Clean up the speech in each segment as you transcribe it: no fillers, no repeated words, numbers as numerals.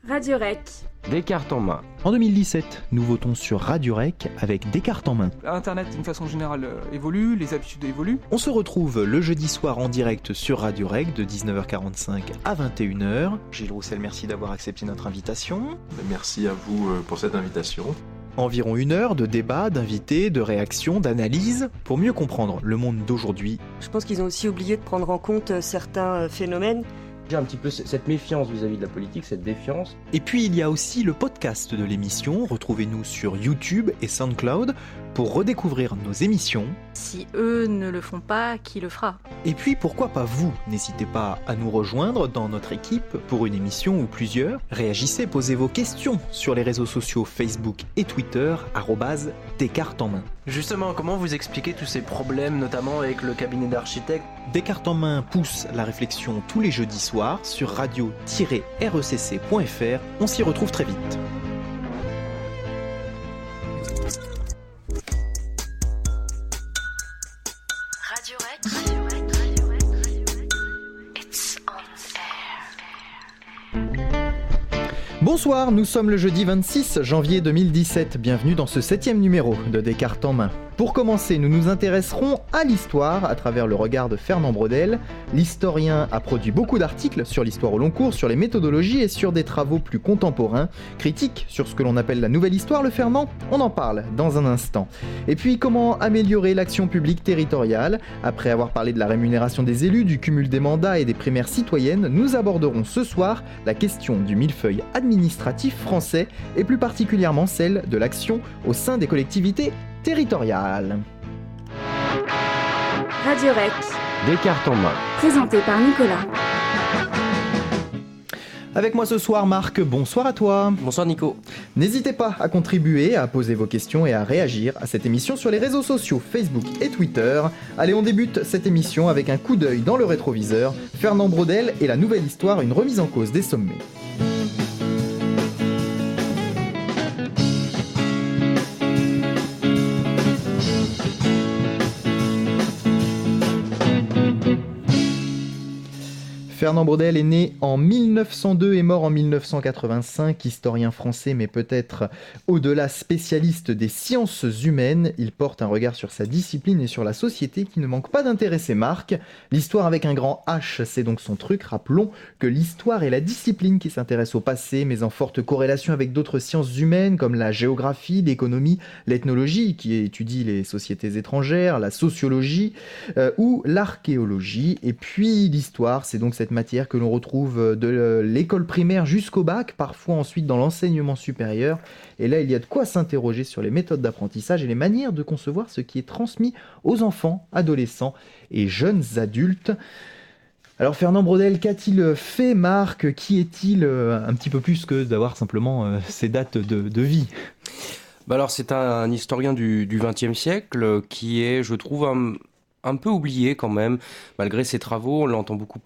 Radio Rec. Des cartes en main. En 2017, nous votons sur Radio Rec avec des cartes en main. Internet, d'une façon générale, évolue, les habitudes évoluent. On se retrouve le jeudi soir en direct sur Radio Rec de 19h45 à 21h. Gilles Roussel, merci d'avoir accepté notre invitation. Merci à vous pour cette invitation. Environ 1 heure de débat, d'invités, de réactions, d'analyses, pour mieux comprendre le monde d'aujourd'hui. Je pense qu'ils ont aussi oublié de prendre en compte certains phénomènes. J'ai un petit peu cette méfiance vis-à-vis de la politique, cette défiance. Et puis il y a aussi le podcast de l'émission, retrouvez-nous sur YouTube et SoundCloud pour redécouvrir nos émissions. Si eux ne le font pas, qui le fera ? Et puis pourquoi pas vous ? N'hésitez pas à nous rejoindre dans notre équipe pour une émission ou plusieurs. Réagissez, posez vos questions sur les réseaux sociaux Facebook et Twitter, @Descartes en main. Justement, comment vous expliquez tous ces problèmes, notamment avec le cabinet d'architectes ? Descartes en main pousse la réflexion tous les jeudis soirs sur radio-recc.fr. On s'y retrouve très vite. Radio Rec. It's on air. Bonsoir, nous sommes le jeudi 26 janvier 2017. Bienvenue dans ce 7e numéro de Descartes en main. Pour commencer, nous nous intéresserons à l'histoire à travers le regard de Fernand Braudel. L'historien a produit beaucoup d'articles sur l'histoire au long cours, sur les méthodologies et sur des travaux plus contemporains. Critique sur ce que l'on appelle la nouvelle histoire, le Fernand, on en parle dans un instant. Et puis, comment améliorer l'action publique territoriale ? Après avoir parlé de la rémunération des élus, du cumul des mandats et des primaires citoyennes, nous aborderons ce soir la question du millefeuille administratif français et plus particulièrement celle de l'action au sein des collectivités territoriale. Radio Rec. Des cartes en main. Présenté par Nicolas. Avec moi ce soir, Marc, bonsoir à toi. Bonsoir Nico. N'hésitez pas à contribuer, à poser vos questions et à réagir à cette émission sur les réseaux sociaux Facebook et Twitter. Allez, on débute cette émission avec un coup d'œil dans le rétroviseur. Fernand Braudel et la nouvelle histoire, une remise en cause des sommets. Fernand Braudel est né en 1902 et mort en 1985, historien français mais peut-être au-delà spécialiste des sciences humaines. Il porte un regard sur sa discipline et sur la société qui ne manque pas d'intéresser Marc. L'histoire avec un grand H, c'est donc son truc. Rappelons que l'histoire est la discipline qui s'intéresse au passé mais en forte corrélation avec d'autres sciences humaines comme la géographie, l'économie, l'ethnologie qui étudie les sociétés étrangères, la sociologie ou l'archéologie. Et puis l'histoire, c'est donc cette matière que l'on retrouve de l'école primaire jusqu'au bac, parfois ensuite dans l'enseignement supérieur. Et là, il y a de quoi s'interroger sur les méthodes d'apprentissage et les manières de concevoir ce qui est transmis aux enfants, adolescents et jeunes adultes. Alors Fernand Braudel, qu'a-t-il fait, Marc ? Qui est-il un petit peu plus que d'avoir simplement ses dates de vie ? Alors c'est un historien du XXe siècle qui est, je trouve, un peu oublié quand même, malgré ses travaux. On en entend beaucoup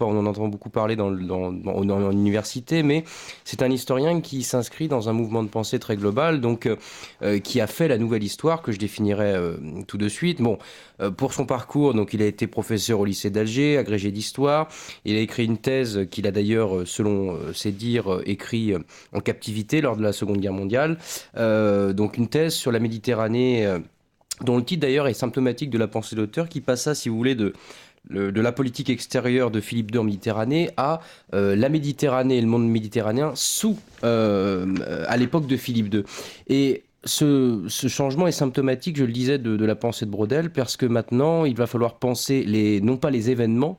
parler dans l'université, mais c'est un historien qui s'inscrit dans un mouvement de pensée très global, donc qui a fait la nouvelle histoire que je définirai tout de suite. Pour son parcours, donc il a été professeur au lycée d'Alger, agrégé d'histoire. Il a écrit une thèse qu'il a d'ailleurs, selon ses dires, écrit en captivité lors de la Seconde Guerre mondiale. Donc une thèse sur la Méditerranée, dont le titre d'ailleurs est symptomatique de la pensée de l'auteur, qui passa, si vous voulez, de la politique extérieure de Philippe II en Méditerranée à la Méditerranée et le monde méditerranéen à l'époque de Philippe II. Et ce changement est symptomatique, je le disais, de la pensée de Braudel, parce que maintenant, il va falloir penser non pas les événements,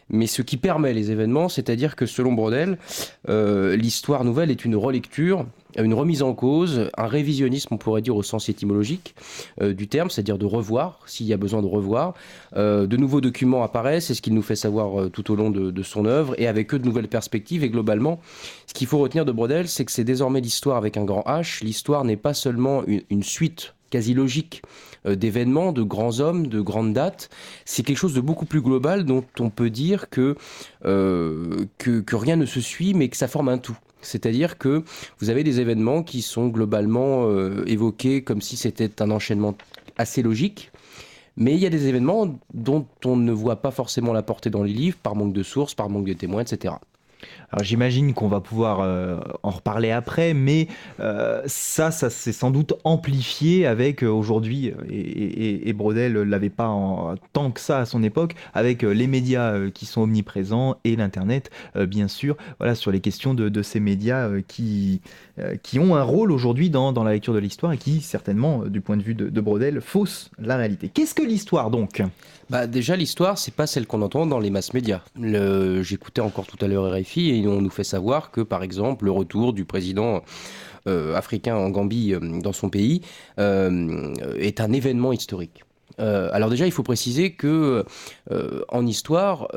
mais ce qui permet les événements, c'est-à-dire que selon Braudel, l'histoire nouvelle est une relecture, une remise en cause, un révisionnisme, on pourrait dire au sens étymologique du terme, c'est-à-dire de revoir, s'il y a besoin de revoir. De nouveaux documents apparaissent, c'est ce qu'il nous fait savoir tout au long de son œuvre, et avec eux de nouvelles perspectives. Et globalement, ce qu'il faut retenir de Braudel, c'est que c'est désormais l'histoire avec un grand H. L'histoire n'est pas seulement une suite quasi logique d'événements, de grands hommes, de grandes dates. C'est quelque chose de beaucoup plus global dont on peut dire que rien ne se suit, mais que ça forme un tout. C'est-à-dire que vous avez des événements qui sont globalement évoqués comme si c'était un enchaînement assez logique, mais il y a des événements dont on ne voit pas forcément la portée dans les livres, par manque de sources, par manque de témoins, etc. Alors j'imagine qu'on va pouvoir en reparler après, mais ça s'est sans doute amplifié avec aujourd'hui, et Braudel l'avait pas tant que ça à son époque, avec les médias qui sont omniprésents et l'Internet, bien sûr, voilà, sur les questions de ces médias qui ont un rôle aujourd'hui dans la lecture de l'histoire et qui, certainement, du point de vue de Braudel, faussent la réalité. Qu'est-ce que l'histoire donc ? Bah déjà l'histoire c'est pas celle qu'on entend dans les masses médias. J'écoutais encore tout à l'heure RFI et on nous fait savoir que par exemple le retour du président africain en Gambie dans son pays est un événement historique. Alors déjà il faut préciser que en histoire,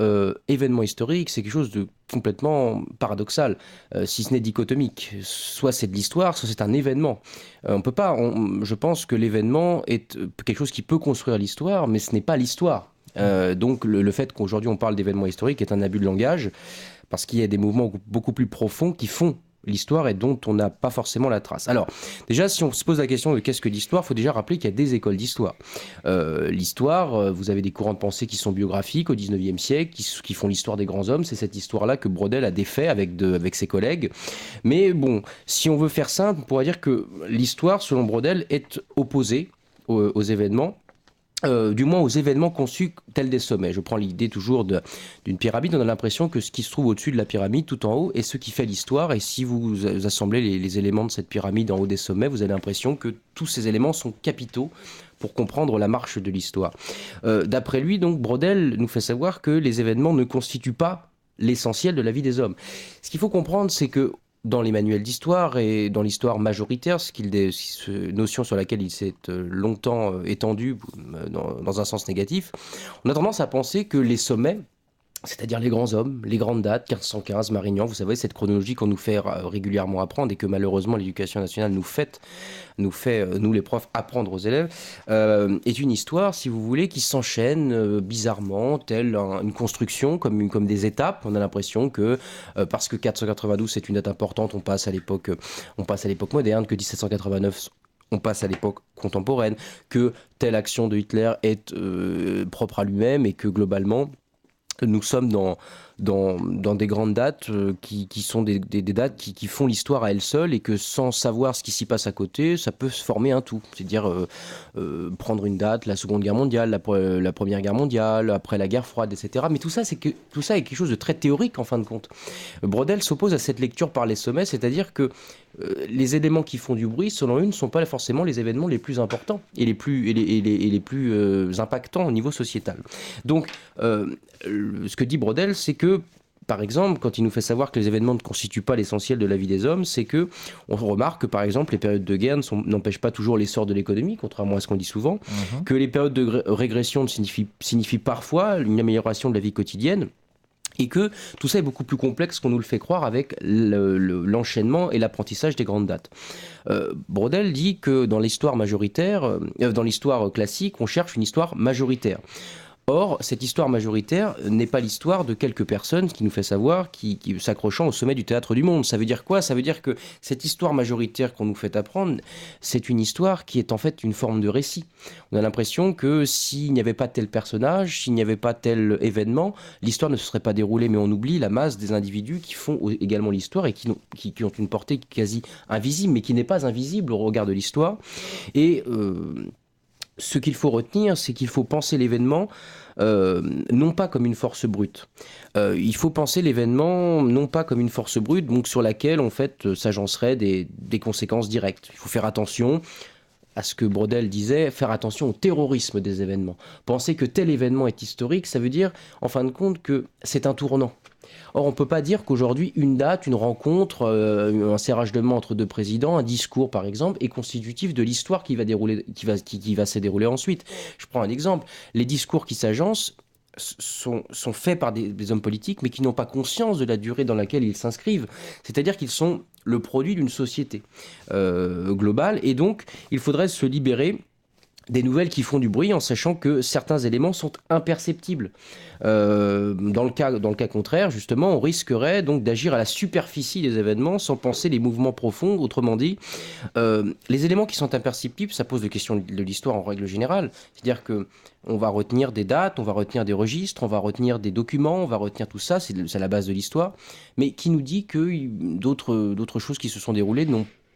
événement historique c'est quelque chose de complètement paradoxal, si ce n'est dichotomique. Soit c'est de l'histoire, soit c'est un événement. On peut pas. Je pense que l'événement est quelque chose qui peut construire l'histoire, mais ce n'est pas l'histoire. Donc le fait qu'aujourd'hui on parle d'événements historiques est un abus de langage, parce qu'il y a des mouvements beaucoup plus profonds qui font l'histoire et dont on n'a pas forcément la trace. Alors, déjà, si on se pose la question de qu'est-ce que l'histoire, il faut déjà rappeler qu'il y a des écoles d'histoire. L'histoire, vous avez des courants de pensée qui sont biographiques au 19e siècle, qui font l'histoire des grands hommes. C'est cette histoire-là que Braudel a défait avec ses collègues. Mais bon, si on veut faire simple, on pourrait dire que l'histoire, selon Braudel, est opposée aux événements. Du moins aux événements conçus tels des sommets. Je prends l'idée toujours d'une pyramide. On a l'impression que ce qui se trouve au-dessus de la pyramide, tout en haut, est ce qui fait l'histoire. Et si vous assemblez les éléments de cette pyramide en haut des sommets, vous avez l'impression que tous ces éléments sont capitaux pour comprendre la marche de l'histoire. D'après lui, donc, Braudel nous fait savoir que les événements ne constituent pas l'essentiel de la vie des hommes. Ce qu'il faut comprendre, c'est que dans les manuels d'histoire et dans l'histoire majoritaire, notion sur laquelle il s'est longtemps étendu dans un sens négatif, on a tendance à penser que les sommets, c'est-à-dire les grands hommes, les grandes dates, 1515, Marignan, vous savez, cette chronologie qu'on nous fait régulièrement apprendre et que malheureusement l'éducation nationale nous fait, nous les profs, apprendre aux élèves, est une histoire, si vous voulez, qui s'enchaîne bizarrement, telle une construction, comme des étapes. On a l'impression que parce que 492 c'est une date importante, on passe à l'époque moderne, que 1789 on passe à l'époque contemporaine, que telle action de Hitler est propre à lui-même et que globalement nous sommes dans des grandes dates qui sont des dates qui font l'histoire à elles seules et que sans savoir ce qui s'y passe à côté, ça peut se former un tout. C'est-à-dire prendre une date, la Seconde Guerre mondiale, la Première Guerre mondiale, après la guerre froide, etc. Mais tout ça est quelque chose de très théorique en fin de compte. Braudel s'oppose à cette lecture par les sommets, c'est-à-dire que les éléments qui font du bruit, selon lui, ne sont pas forcément les événements les plus importants et les plus impactants au niveau sociétal. Donc, ce que dit Braudel, c'est que, par exemple, quand il nous fait savoir que les événements ne constituent pas l'essentiel de la vie des hommes, c'est que on remarque que, par exemple, les périodes de guerre n'empêchent pas toujours l'essor de l'économie, contrairement à ce qu'on dit souvent, que les périodes de régression signifient parfois une amélioration de la vie quotidienne, et que tout ça est beaucoup plus complexe qu'on nous le fait croire avec l'enchaînement et l'apprentissage des grandes dates. Braudel dit que dans l'histoire majoritaire, dans l'histoire classique, on cherche une histoire majoritaire. Or, cette histoire majoritaire n'est pas l'histoire de quelques personnes, qui nous fait savoir, qui s'accrochant au sommet du théâtre du monde. Ça veut dire quoi ? Ça veut dire que cette histoire majoritaire qu'on nous fait apprendre, c'est une histoire qui est en fait une forme de récit. On a l'impression que s'il n'y avait pas tel personnage, s'il n'y avait pas tel événement, l'histoire ne se serait pas déroulée, mais on oublie la masse des individus qui font également l'histoire et qui ont une portée quasi invisible, mais qui n'est pas invisible au regard de l'histoire. Et ce qu'il faut retenir, c'est qu'il faut penser l'événement non pas comme une force brute. Il faut penser l'événement non pas comme une force brute, donc sur laquelle en fait s'agenceraient des conséquences directes. Il faut faire attention à ce que Braudel disait, faire attention au terrorisme des événements. Penser que tel événement est historique, ça veut dire en fin de compte que c'est un tournant. Or, on ne peut pas dire qu'aujourd'hui, une date, une rencontre, un serrage de main entre deux présidents, un discours par exemple, est constitutif de l'histoire qui va se dérouler ensuite. Je prends un exemple. Les discours qui s'agencent sont faits par des hommes politiques, mais qui n'ont pas conscience de la durée dans laquelle ils s'inscrivent. C'est-à-dire qu'ils sont le produit d'une société globale. Et donc, il faudrait se libérer des nouvelles qui font du bruit en sachant que certains éléments sont imperceptibles. Dans le cas contraire, justement, on risquerait donc d'agir à la superficie des événements sans penser les mouvements profonds. Autrement dit, les éléments qui sont imperceptibles, ça pose des questions de l'histoire en règle générale. C'est-à-dire que on va retenir des dates, on va retenir des registres, on va retenir des documents, on va retenir tout ça, c'est la base de l'histoire. Mais qui nous dit que d'autres choses qui se sont déroulées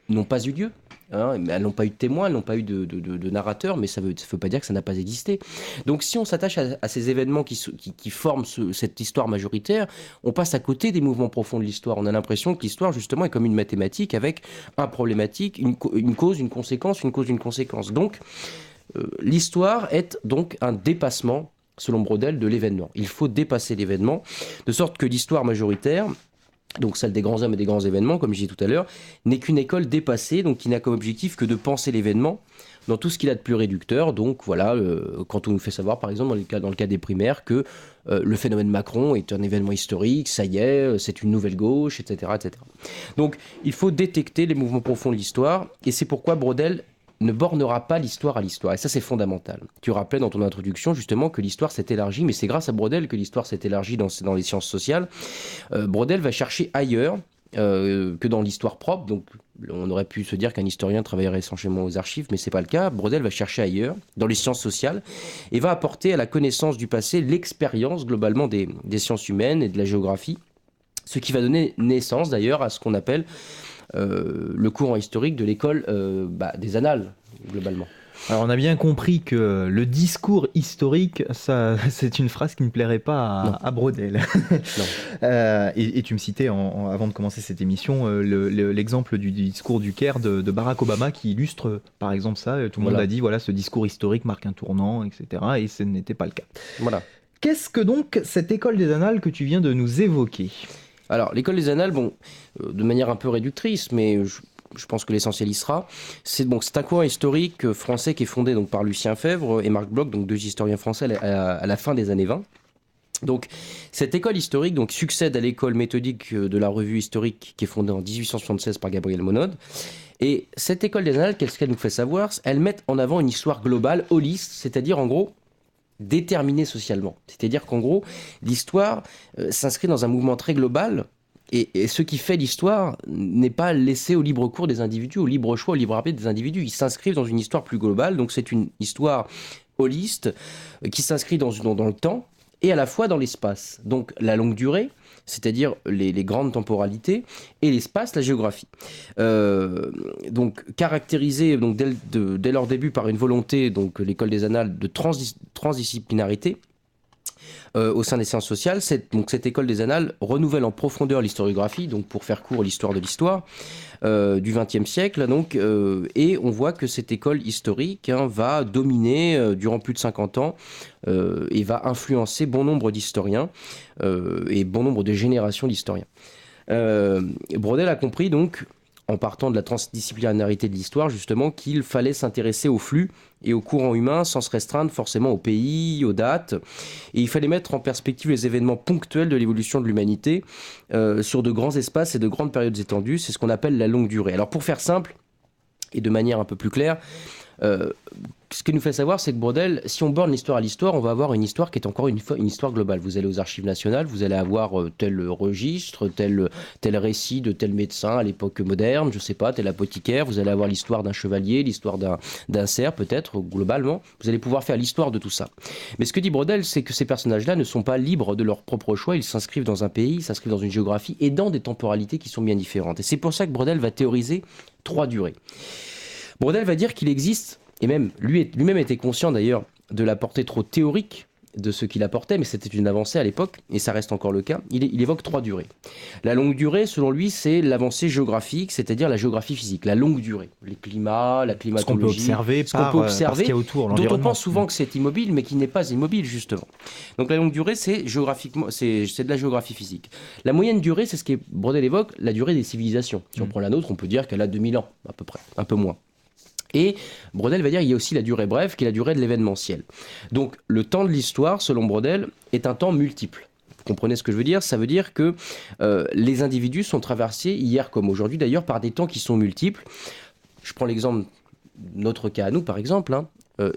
n'ont pas eu lieu. Elles n'ont pas eu de témoins, elles n'ont pas eu de narrateurs, mais ça ne veut pas dire que ça n'a pas existé. Donc si on s'attache à ces événements qui forment cette histoire majoritaire, on passe à côté des mouvements profonds de l'histoire. On a l'impression que l'histoire, justement, est comme une mathématique avec un problématique, une cause, une conséquence, une cause, une conséquence. Donc l'histoire est donc un dépassement, selon Braudel, de l'événement. Il faut dépasser l'événement, de sorte que l'histoire majoritaire, donc celle des grands hommes et des grands événements, comme je disais tout à l'heure, n'est qu'une école dépassée, donc qui n'a comme objectif que de penser l'événement dans tout ce qu'il a de plus réducteur. Donc voilà, quand on nous fait savoir, par exemple, dans le cas des primaires, que le phénomène Macron est un événement historique, ça y est, c'est une nouvelle gauche, etc., etc. Donc il faut détecter les mouvements profonds de l'histoire, et c'est pourquoi Braudel ne bornera pas l'histoire à l'histoire. Et ça, c'est fondamental. Tu rappelais dans ton introduction, justement, que l'histoire s'est élargie, mais c'est grâce à Braudel que l'histoire s'est élargie dans les sciences sociales. Braudel va chercher ailleurs que dans l'histoire propre. Donc, on aurait pu se dire qu'un historien travaillerait essentiellement aux archives, mais c'est pas le cas. Braudel va chercher ailleurs, dans les sciences sociales, et va apporter à la connaissance du passé l'expérience, globalement, des sciences humaines et de la géographie, ce qui va donner naissance, d'ailleurs, à ce qu'on appelle le courant historique de l'école des annales, globalement. Alors on a bien compris que le discours historique, ça, c'est une phrase qui ne plairait pas à Braudel. Et tu me citais, avant de commencer cette émission, l'exemple du discours du Caire de Barack Obama qui illustre par exemple ça. Tout le monde a dit, voilà, ce discours historique marque un tournant, etc. Et ce n'était pas le cas. Voilà. Qu'est-ce que donc cette école des annales que tu viens de nous évoquer ? Alors, l'école des annales, de manière un peu réductrice, mais je pense que l'essentiel y sera, c'est un courant historique français qui est fondé donc, par Lucien Febvre et Marc Bloch, donc deux historiens français à la fin des années 20. Donc, cette école historique succède à l'école méthodique de la revue historique qui est fondée en 1876 par Gabriel Monod. Et cette école des annales, qu'est-ce qu'elle nous fait savoir ? Elle met en avant une histoire globale, holiste, c'est-à-dire en gros déterminée socialement. C'est-à-dire qu'en gros, l'histoire s'inscrit dans un mouvement très global et ce qui fait l'histoire n'est pas laissé au libre cours des individus, au libre choix, au libre arbitre des individus. Ils s'inscrivent dans une histoire plus globale, donc c'est une histoire holiste qui s'inscrit dans le temps et à la fois dans l'espace. Donc la longue durée, c'est-à-dire les grandes temporalités, et l'espace, la géographie. Donc caractérisée dès leur début par une volonté, donc l'école des annales, de transdisciplinarité au sein des sciences sociales, cette école des annales renouvelle en profondeur l'historiographie, donc pour faire court l'histoire de l'histoire, du XXe siècle, et on voit que cette école historique va dominer durant plus de 50 ans et va influencer bon nombre d'historiens et bon nombre de générations d'historiens. Braudel a compris donc, en partant de la transdisciplinarité de l'histoire, justement, qu'il fallait s'intéresser aux flux et aux courants humains sans se restreindre forcément aux pays, aux dates. Et il fallait mettre en perspective les événements ponctuels de l'évolution de l'humanité sur de grands espaces et de grandes périodes étendues. C'est ce qu'on appelle la longue durée. Alors pour faire simple, et de manière un peu plus claire, ce qui nous fait savoir, c'est que Braudel, si on borne l'histoire à l'histoire, on va avoir une histoire qui est encore une fois une histoire globale. Vous allez aux archives nationales, vous allez avoir tel registre, tel récit de tel médecin à l'époque moderne, je sais pas, tel apothicaire, vous allez avoir l'histoire d'un chevalier, l'histoire d'un cerf peut-être, globalement. Vous allez pouvoir faire l'histoire de tout ça. Mais ce que dit Braudel, c'est que ces personnages-là ne sont pas libres de leur propre choix, ils s'inscrivent dans un pays, ils s'inscrivent dans une géographie et dans des temporalités qui sont bien différentes. Et c'est pour ça que Braudel va théoriser 3 durées. Braudel va dire qu'il existe, et même lui-même était conscient d'ailleurs de la portée trop théorique de ce qu'il apportait, mais c'était une avancée à l'époque, et ça reste encore le cas. Il évoque 3 durées. La longue durée, selon lui, c'est l'avancée géographique, c'est-à-dire la géographie phisique, la longue durée. Les climats, la climatologie, ce qu'on peut observer, qu'il y a autour, dont on pense souvent que c'est immobile, mais qui n'est pas immobile, justement. Donc la longue durée, c'est géographiquement, c'est de la géographie physique. La moyenne durée, c'est ce que Braudel évoque, la durée des civilisations. Si on prend la nôtre, on peut dire qu'elle a 2000 ans, à peu près, un peu moins. Et Braudel va dire qu'il y a aussi la durée brève, qui est la durée de l'événementiel. Donc le temps de l'histoire, selon Braudel, est un temps multiple. Vous comprenez ce que je veux dire ? Ça veut dire que les individus sont traversés, hier comme aujourd'hui d'ailleurs, par des temps qui sont multiples. Je prends l'exemple, notre cas à nous par exemple,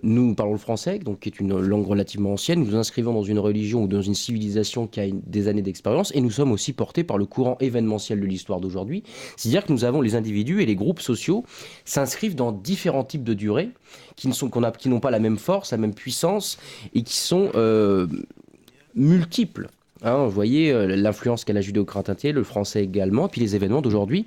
nous parlons le français, donc qui est une langue relativement ancienne, nous nous inscrivons dans une religion ou dans une civilisation qui a des années d'expérience, et nous sommes aussi portés par le courant événementiel de l'histoire d'aujourd'hui. C'est-à-dire que nous avons les individus et les groupes sociaux s'inscrivent dans différents types de durées qui n'ont pas la même force, la même puissance, et qui sont multiples. Vous voyez l'influence qu'a la judéo-chrétienté, le français également, puis les événements d'aujourd'hui,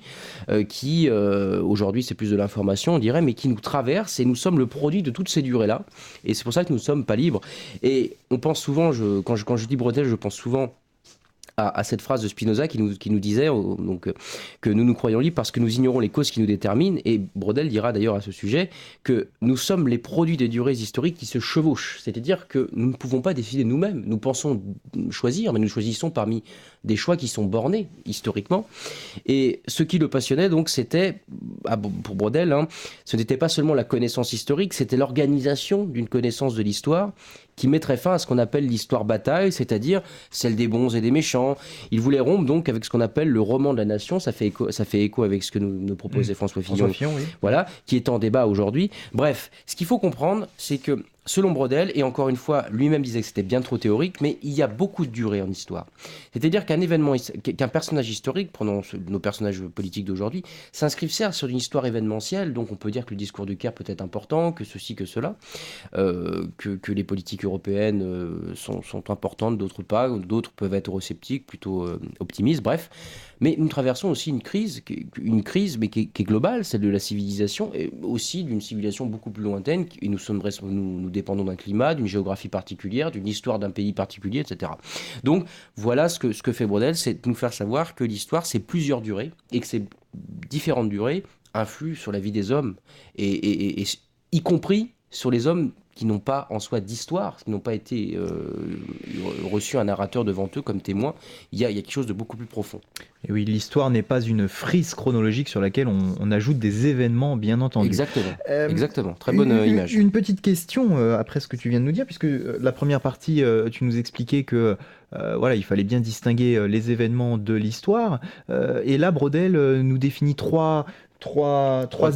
qui, aujourd'hui, c'est plus de l'information, on dirait, mais qui nous traversent, et nous sommes le produit de toutes ces durées-là. Et c'est pour ça que nous ne sommes pas libres. Et on pense souvent, quand je dis Brodel, je pense souvent à cette phrase de Spinoza qui nous disait que nous nous croyons libres parce que nous ignorons les causes qui nous déterminent. Et Brodel dira d'ailleurs à ce sujet que nous sommes les produits des durées historiques qui se chevauchent. C'est-à-dire que nous ne pouvons pas décider nous-mêmes. Nous pensons choisir, mais nous choisissons parmi des choix qui sont bornés historiquement. Et ce qui le passionnait, donc, c'était, pour Brodel, ce n'était pas seulement la connaissance historique, c'était l'organisation d'une connaissance de l'histoire qui mettrait fin à ce qu'on appelle l'histoire bataille, c'est-à-dire celle des bons et des méchants. Il voulait rompre donc avec ce qu'on appelle le roman de la nation, ça fait écho avec ce que nous proposait François Fillon, oui. Voilà, qui est en débat aujourd'hui. Bref, ce qu'il faut comprendre, c'est que selon Brodel, et encore une fois, lui-même disait que c'était bien trop théorique, mais il y a beaucoup de durée en histoire. C'est-à-dire qu'un personnage historique, prenons nos personnages politiques d'aujourd'hui, s'inscrivent certes sur une histoire événementielle, donc on peut dire que le discours du Caire peut être important, que ceci, que cela, que les politiques européennes sont importantes, d'autres pas, d'autres peuvent être eurosceptiques, plutôt optimistes, bref. Mais nous traversons aussi une crise mais qui est globale, celle de la civilisation, et aussi d'une civilisation beaucoup plus lointaine. Et nous dépendons d'un climat, d'une géographie particulière, d'une histoire d'un pays particulier, etc. Donc voilà ce que fait Brodel, c'est de nous faire savoir que l'histoire, c'est plusieurs durées, et que ces différentes durées influent sur la vie des hommes, et y compris sur les hommes qui n'ont pas en soi d'histoire, qui n'ont pas été reçu un narrateur devant eux comme témoin. Il y a quelque chose de beaucoup plus profond. Et oui, l'histoire n'est pas une frise chronologique sur laquelle on ajoute des événements, bien entendu. Exactement. Très bonne image. Une petite question après ce que tu viens de nous dire, puisque la première partie, tu nous expliquais que il fallait bien distinguer les événements de l'histoire. Et là, Brodel nous définit trois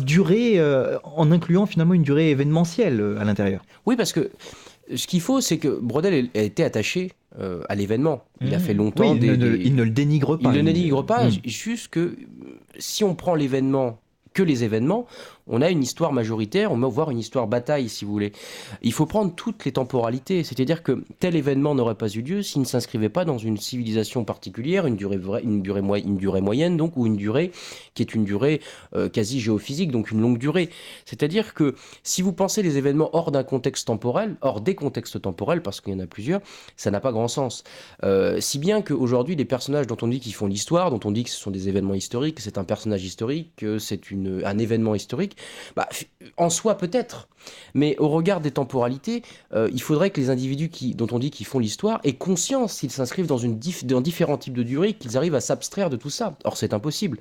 durées, en incluant finalement une durée événementielle à l'intérieur. Oui, parce que ce qu'il faut, c'est que Brodel a été attaché à l'événement. Il a fait longtemps... il ne le dénigre pas. Il ne le dénigre pas, juste que si on prend l'événement, que les événements, on a une histoire majoritaire, on va voir une histoire bataille, si vous voulez. Il faut prendre toutes les temporalités, c'est-à-dire que tel événement n'aurait pas eu lieu s'il ne s'inscrivait pas dans une civilisation particulière, une durée moyenne, donc, ou une durée qui est une durée quasi géophysique, donc une longue durée. C'est-à-dire que si vous pensez les événements hors des contextes temporels, parce qu'il y en a plusieurs, ça n'a pas grand sens. Si bien qu'aujourd'hui, les personnages dont on dit qu'ils font l'histoire, dont on dit que ce sont des événements historiques, que c'est un personnage historique, que c'est un événement historique, en soi peut-être, mais au regard des temporalités, il faudrait que les individus dont on dit qu'ils font l'histoire aient conscience, s'ils s'inscrivent dans différents types de durées, qu'ils arrivent à s'abstraire de tout ça. Or c'est impossible.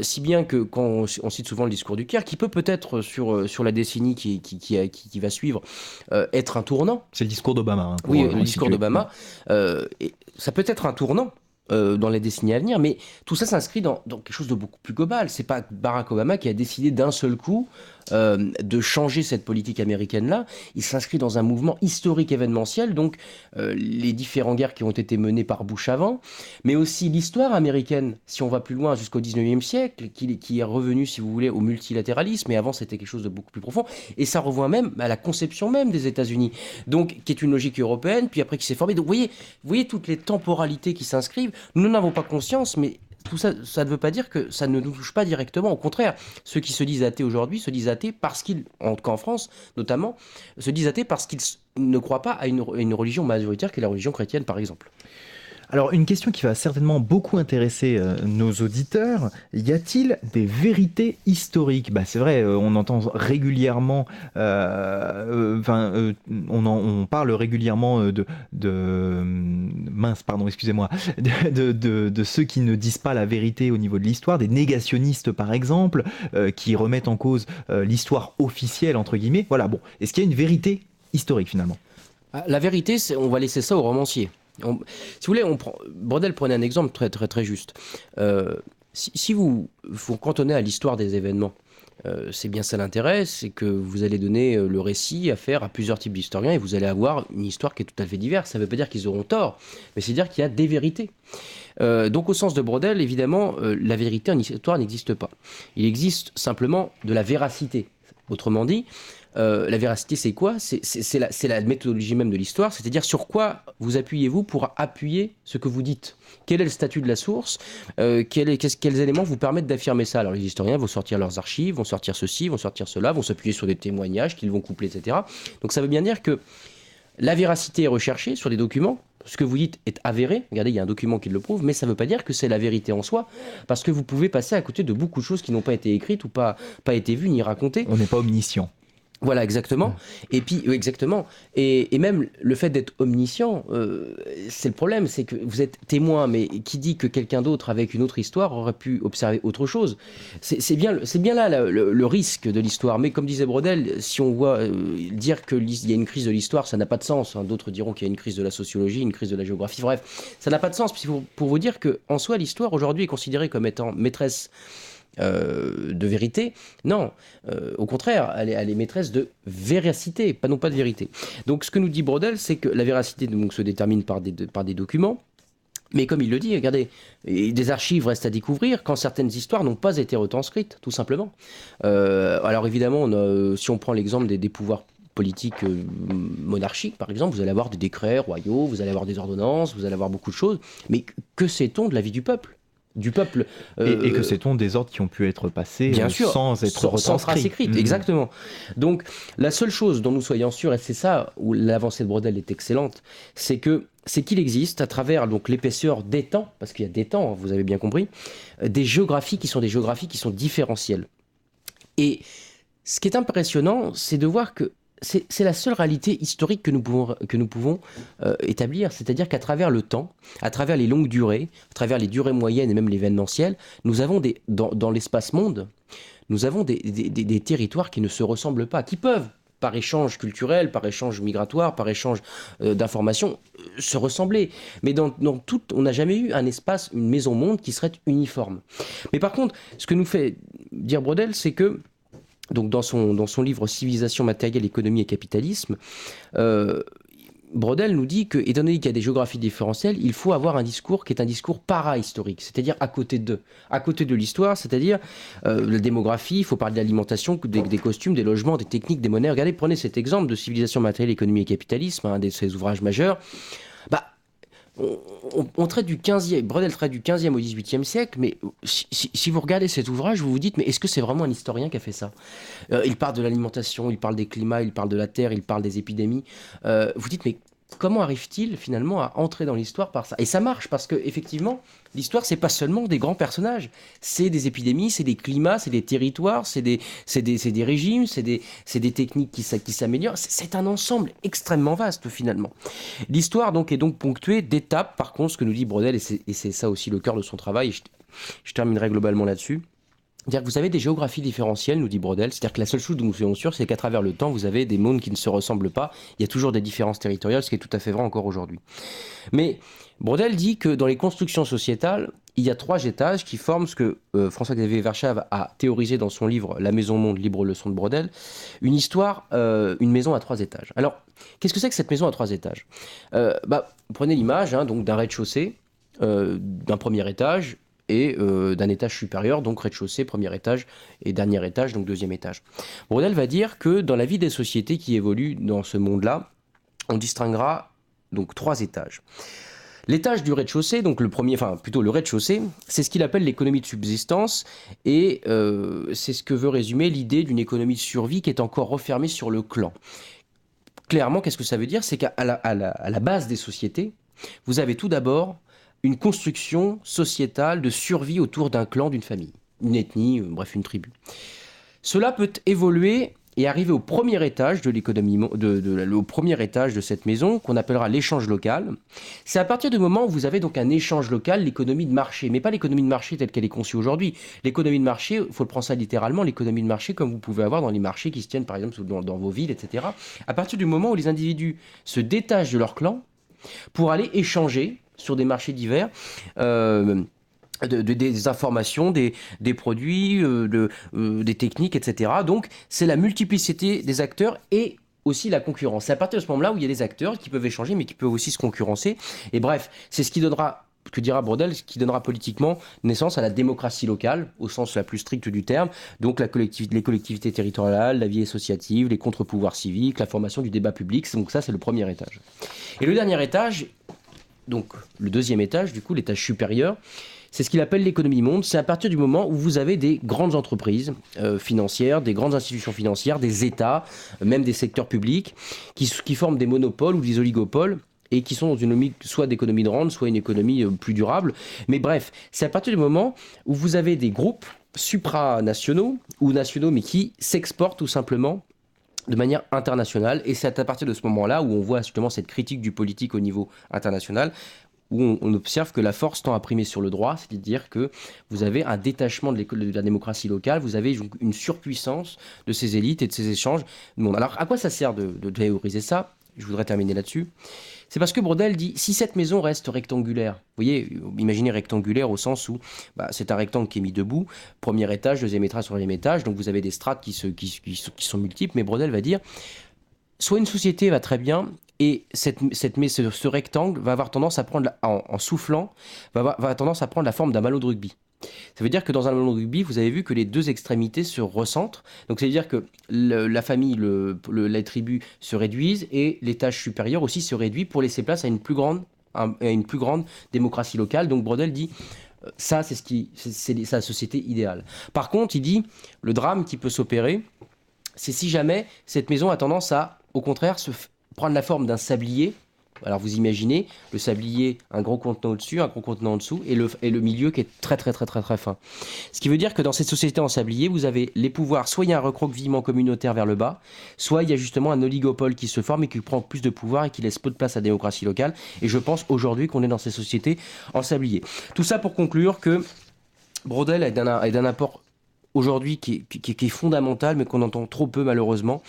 Si bien que quand on cite souvent le discours du Caire, qui peut-être sur la décennie qui va suivre être un tournant. C'est le discours d'Obama. Oui, le discours d'Obama. Ça peut être un tournant dans les décennies à venir, mais tout ça s'inscrit dans quelque chose de beaucoup plus global. C'est pas Barack Obama qui a décidé d'un seul coup de changer cette politique américaine-là. Il s'inscrit dans un mouvement historique événementiel, donc les différentes guerres qui ont été menées par Bush avant, mais aussi l'histoire américaine, si on va plus loin jusqu'au 19e siècle, qui est revenu, si vous voulez, au multilatéralisme, mais avant c'était quelque chose de beaucoup plus profond, et ça revoit même à la conception même des États-Unis, donc qui est une logique européenne, puis après qui s'est formée. Donc vous voyez toutes les temporalités qui s'inscrivent. Nous n'en avons pas conscience, mais tout ça, ça ne veut pas dire que ça ne nous touche pas directement. Au contraire, ceux qui se disent athées aujourd'hui se disent athées parce qu'ils, en tout cas en France notamment, se disent athées parce qu'ils ne croient pas à une religion majoritaire qui est la religion chrétienne, par exemple. Alors, une question qui va certainement beaucoup intéresser nos auditeurs. Y a-t-il des vérités historiques ? C'est vrai, on entend régulièrement, on parle régulièrement de ceux qui ne disent pas la vérité au niveau de l'histoire, des négationnistes par exemple, qui remettent en cause l'histoire officielle, entre guillemets. Voilà, bon. Est-ce qu'il y a une vérité historique finalement ? La vérité, on va laisser ça aux romanciers. Si vous voulez, Brodel prenait un exemple très, très, très juste. Si vous cantonnez à l'histoire des événements, C'est bien ça l'intérêt, c'est que vous allez donner le récit à faire à plusieurs types d'historiens et vous allez avoir une histoire qui est tout à fait diverse. Ça ne veut pas dire qu'ils auront tort, mais c'est dire qu'il y a des vérités. Donc au sens de Braudel, évidemment, la vérité en histoire n'existe pas. Il existe simplement de la véracité. Autrement dit, la véracité, c'est quoi ? C'est la méthodologie même de l'histoire, c'est-à-dire sur quoi vous appuyez-vous pour appuyer ce que vous dites. Quel est le statut de la source ? Quels éléments vous permettent d'affirmer ça ? Alors les historiens vont sortir leurs archives, vont sortir ceci, vont sortir cela, vont s'appuyer sur des témoignages qu'ils vont coupler, etc. Donc ça veut bien dire que la véracité est recherchée sur des documents. Ce que vous dites est avéré. Regardez, il y a un document qui le prouve, mais ça ne veut pas dire que c'est la vérité en soi, parce que vous pouvez passer à côté de beaucoup de choses qui n'ont pas été écrites ou pas été vues ni racontées. On n'est pas omniscient. Voilà, exactement. Et puis, exactement. Et même le fait d'être omniscient, c'est le problème, c'est que vous êtes témoin, mais qui dit que quelqu'un d'autre avec une autre histoire aurait pu observer autre chose ? C'est bien là le risque de l'histoire. Mais comme disait Braudel, si on voit dire qu'il y a une crise de l'histoire, ça n'a pas de sens. D'autres diront qu'il y a une crise de la sociologie, une crise de la géographie. Bref, ça n'a pas de sens. Pour vous dire qu'en soi, l'histoire aujourd'hui est considérée comme étant maîtresse de vérité. Non, au contraire, elle est maîtresse de véracité, non pas de vérité. Donc ce que nous dit Braudel, c'est que la véracité donc, se détermine par des documents, mais comme il le dit, regardez, des archives restent à découvrir quand certaines histoires n'ont pas été retranscrites, tout simplement. Alors évidemment, si on prend l'exemple des pouvoirs politiques monarchiques, par exemple, vous allez avoir des décrets royaux, vous allez avoir des ordonnances, vous allez avoir beaucoup de choses, mais que sait-on de la vie du peuple ? Et que sait-on des ordres qui ont pu être passés bien sûr, sans être retranscrits. Sans trace écrite, exactement. Donc la seule chose dont nous soyons sûrs, et c'est ça où l'avancée de Braudel est excellente, c'est qu'il existe à travers donc l'épaisseur des temps, parce qu'il y a des temps, vous avez bien compris, des géographies qui sont différentielles. Et ce qui est impressionnant, c'est de voir que c'est la seule réalité historique que nous pouvons établir, c'est-à-dire qu'à travers le temps, à travers les longues durées, à travers les durées moyennes et même l'événementiel, nous avons dans l'espace monde, nous avons des territoires qui ne se ressemblent pas, qui peuvent, par échange culturel, par échange migratoire, par échange d'informations, se ressembler. Mais dans tout, on n'a jamais eu un espace, une maison-monde qui serait uniforme. Mais par contre, ce que nous fait dire Braudel, c'est que donc dans son livre Civilisation matérielle, économie et capitalisme, Braudel nous dit que, étant donné qu'il y a des géographies différentielles, il faut avoir un discours qui est un discours para-historique, c'est-à-dire à côté de l'histoire, c'est-à-dire la démographie, il faut parler de l'alimentation, des costumes, des logements, des techniques, des monnaies. Regardez, prenez cet exemple de Civilisation matérielle, économie et capitalisme, un de ses ouvrages majeurs. On traite du 15e, Braudel traite du 15e au 18e siècle, mais si vous regardez cet ouvrage, vous vous dites, mais est-ce que c'est vraiment un historien qui a fait ça ? Il parle de l'alimentation, il parle des climats, il parle de la terre, il parle des épidémies. Vous dites, mais comment arrive-t-il finalement à entrer dans l'histoire par ça ? Et ça marche, parce que effectivement, l'histoire, c'est pas seulement des grands personnages, c'est des épidémies, c'est des climats, c'est des territoires, c'est des régimes, c'est des techniques qui s'améliorent. C'est un ensemble extrêmement vaste finalement. L'histoire donc est donc ponctuée d'étapes. Par contre, ce que nous dit Braudel, et c'est ça aussi le cœur de son travail, et je terminerai globalement là-dessus. C'est-à-dire que vous avez des géographies différentielles, nous dit Braudel. C'est-à-dire que la seule chose dont nous soyons sûrs, c'est qu'à travers le temps, vous avez des mondes qui ne se ressemblent pas. Il y a toujours des différences territoriales, ce qui est tout à fait vrai encore aujourd'hui. Mais Braudel dit que dans les constructions sociétales, il y a 3 étages qui forment ce que François-Xavier Verschave a théorisé dans son livre « La maison-monde, libre leçon de Braudel », une histoire, une maison à 3 étages. Alors, qu'est-ce que c'est que cette maison à 3 étages ? Prenez l'image donc d'un rez-de-chaussée, d'un premier étage, et d'un étage supérieur, donc rez-de-chaussée, premier étage, et dernier étage, donc deuxième étage. Braudel va dire que dans la vie des sociétés qui évoluent dans ce monde-là, on distinguera donc 3 étages. L'étage du rez-de-chaussée, donc le rez-de-chaussée, c'est ce qu'il appelle l'économie de subsistance, et c'est ce que veut résumer l'idée d'une économie de survie qui est encore refermée sur le clan. Clairement, qu'est-ce que ça veut dire ? C'est qu'à la base des sociétés, vous avez tout d'abord une construction sociétale de survie autour d'un clan, d'une famille, une ethnie, bref, une tribu. Cela peut évoluer et arriver au premier étage de l'économie, au premier étage de cette maison, qu'on appellera l'échange local. C'est à partir du moment où vous avez donc un échange local, l'économie de marché, mais pas l'économie de marché telle qu'elle est conçue aujourd'hui. L'économie de marché, il faut le prendre ça littéralement, l'économie de marché comme vous pouvez avoir dans les marchés qui se tiennent par exemple dans vos villes, etc. À partir du moment où les individus se détachent de leur clan pour aller échanger sur des marchés divers, des informations, des produits, des techniques, etc. Donc, c'est la multiplicité des acteurs et aussi la concurrence. C'est à partir de ce moment-là où il y a des acteurs qui peuvent échanger, mais qui peuvent aussi se concurrencer. Et bref, c'est ce qui donnera, que dira Braudel, ce qui donnera politiquement naissance à la démocratie locale, au sens la plus stricte du terme, donc les collectivités territoriales, la vie associative, les contre-pouvoirs civiques, la formation du débat public. Donc ça, c'est le premier étage. Et le dernier étage, donc le deuxième étage, du coup, l'étage supérieur, c'est ce qu'il appelle l'économie monde. C'est à partir du moment où vous avez des grandes entreprises financières, des grandes institutions financières, des États, même des secteurs publics, qui forment des monopoles ou des oligopoles et qui sont dans une logique soit d'économie de rente, soit une économie plus durable. Mais bref, c'est à partir du moment où vous avez des groupes supranationaux ou nationaux, mais qui s'exportent tout simplement de manière internationale. Et c'est à partir de ce moment-là où on voit justement cette critique du politique au niveau international, où on observe que la force tend à primer sur le droit, c'est-à-dire que vous avez un détachement de la démocratie locale, vous avez une surpuissance de ces élites et de ces échanges. Bon, alors, à quoi ça sert de théoriser ça ? Je voudrais terminer là-dessus. C'est parce que Braudel dit, si cette maison reste rectangulaire, vous voyez, imaginez rectangulaire au sens où c'est un rectangle qui est mis debout, premier étage, deuxième étage, troisième étage, donc vous avez des strates qui sont multiples, mais Braudel va dire, soit une société va très bien, et ce rectangle va avoir tendance à prendre, en soufflant, va avoir tendance à prendre la forme d'un ballon de rugby. Ça veut dire que dans un ballon de rugby, vous avez vu que les deux extrémités se recentrent. Donc ça veut dire que la famille, la tribu se réduisent et l'étage supérieur aussi se réduit pour laisser place à une plus grande démocratie locale. Donc Braudel dit, ça c'est sa société idéale. Par contre, il dit, le drame qui peut s'opérer, c'est si jamais cette maison a tendance à, au contraire, prendre la forme d'un sablier. Alors vous imaginez le sablier, un gros contenant au-dessus, un gros contenant en dessous, et le milieu qui est très très très très très fin. Ce qui veut dire que dans cette société en sablier, vous avez les pouvoirs, soit il y a un recroquevillement communautaire vers le bas, soit il y a justement un oligopole qui se forme et qui prend plus de pouvoir et qui laisse peu de place à la démocratie locale. Et je pense aujourd'hui qu'on est dans ces sociétés en sablier. Tout ça pour conclure que Braudel est d'un apport aujourd'hui qui est fondamental, mais qu'on entend trop peu malheureusement.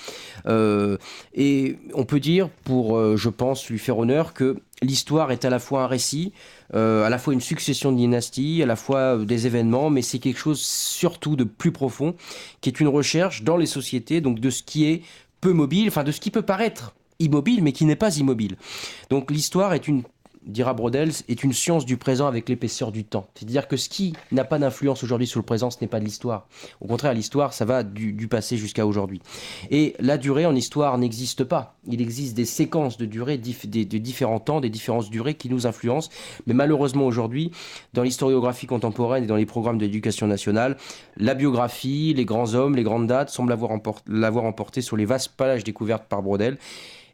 Et on peut dire, pour, je pense, lui faire honneur, que l'histoire est à la fois un récit, à la fois une succession de dynasties, à la fois des événements, mais c'est quelque chose surtout de plus profond, qui est une recherche dans les sociétés, donc de ce qui est peu mobile, enfin de ce qui peut paraître immobile, mais qui n'est pas immobile. Donc l'histoire est dira Braudel, est une science du présent avec l'épaisseur du temps. C'est-à-dire que ce qui n'a pas d'influence aujourd'hui sur le présent, ce n'est pas de l'histoire. Au contraire, l'histoire, ça va du passé jusqu'à aujourd'hui. Et la durée en histoire n'existe pas. Il existe des séquences de durée, de différents temps, des différences durées qui nous influencent. Mais malheureusement aujourd'hui, dans l'historiographie contemporaine et dans les programmes de l'éducation nationale, la biographie, les grands hommes, les grandes dates semblent l'avoir emporté sur les vastes pages découvertes par Braudel.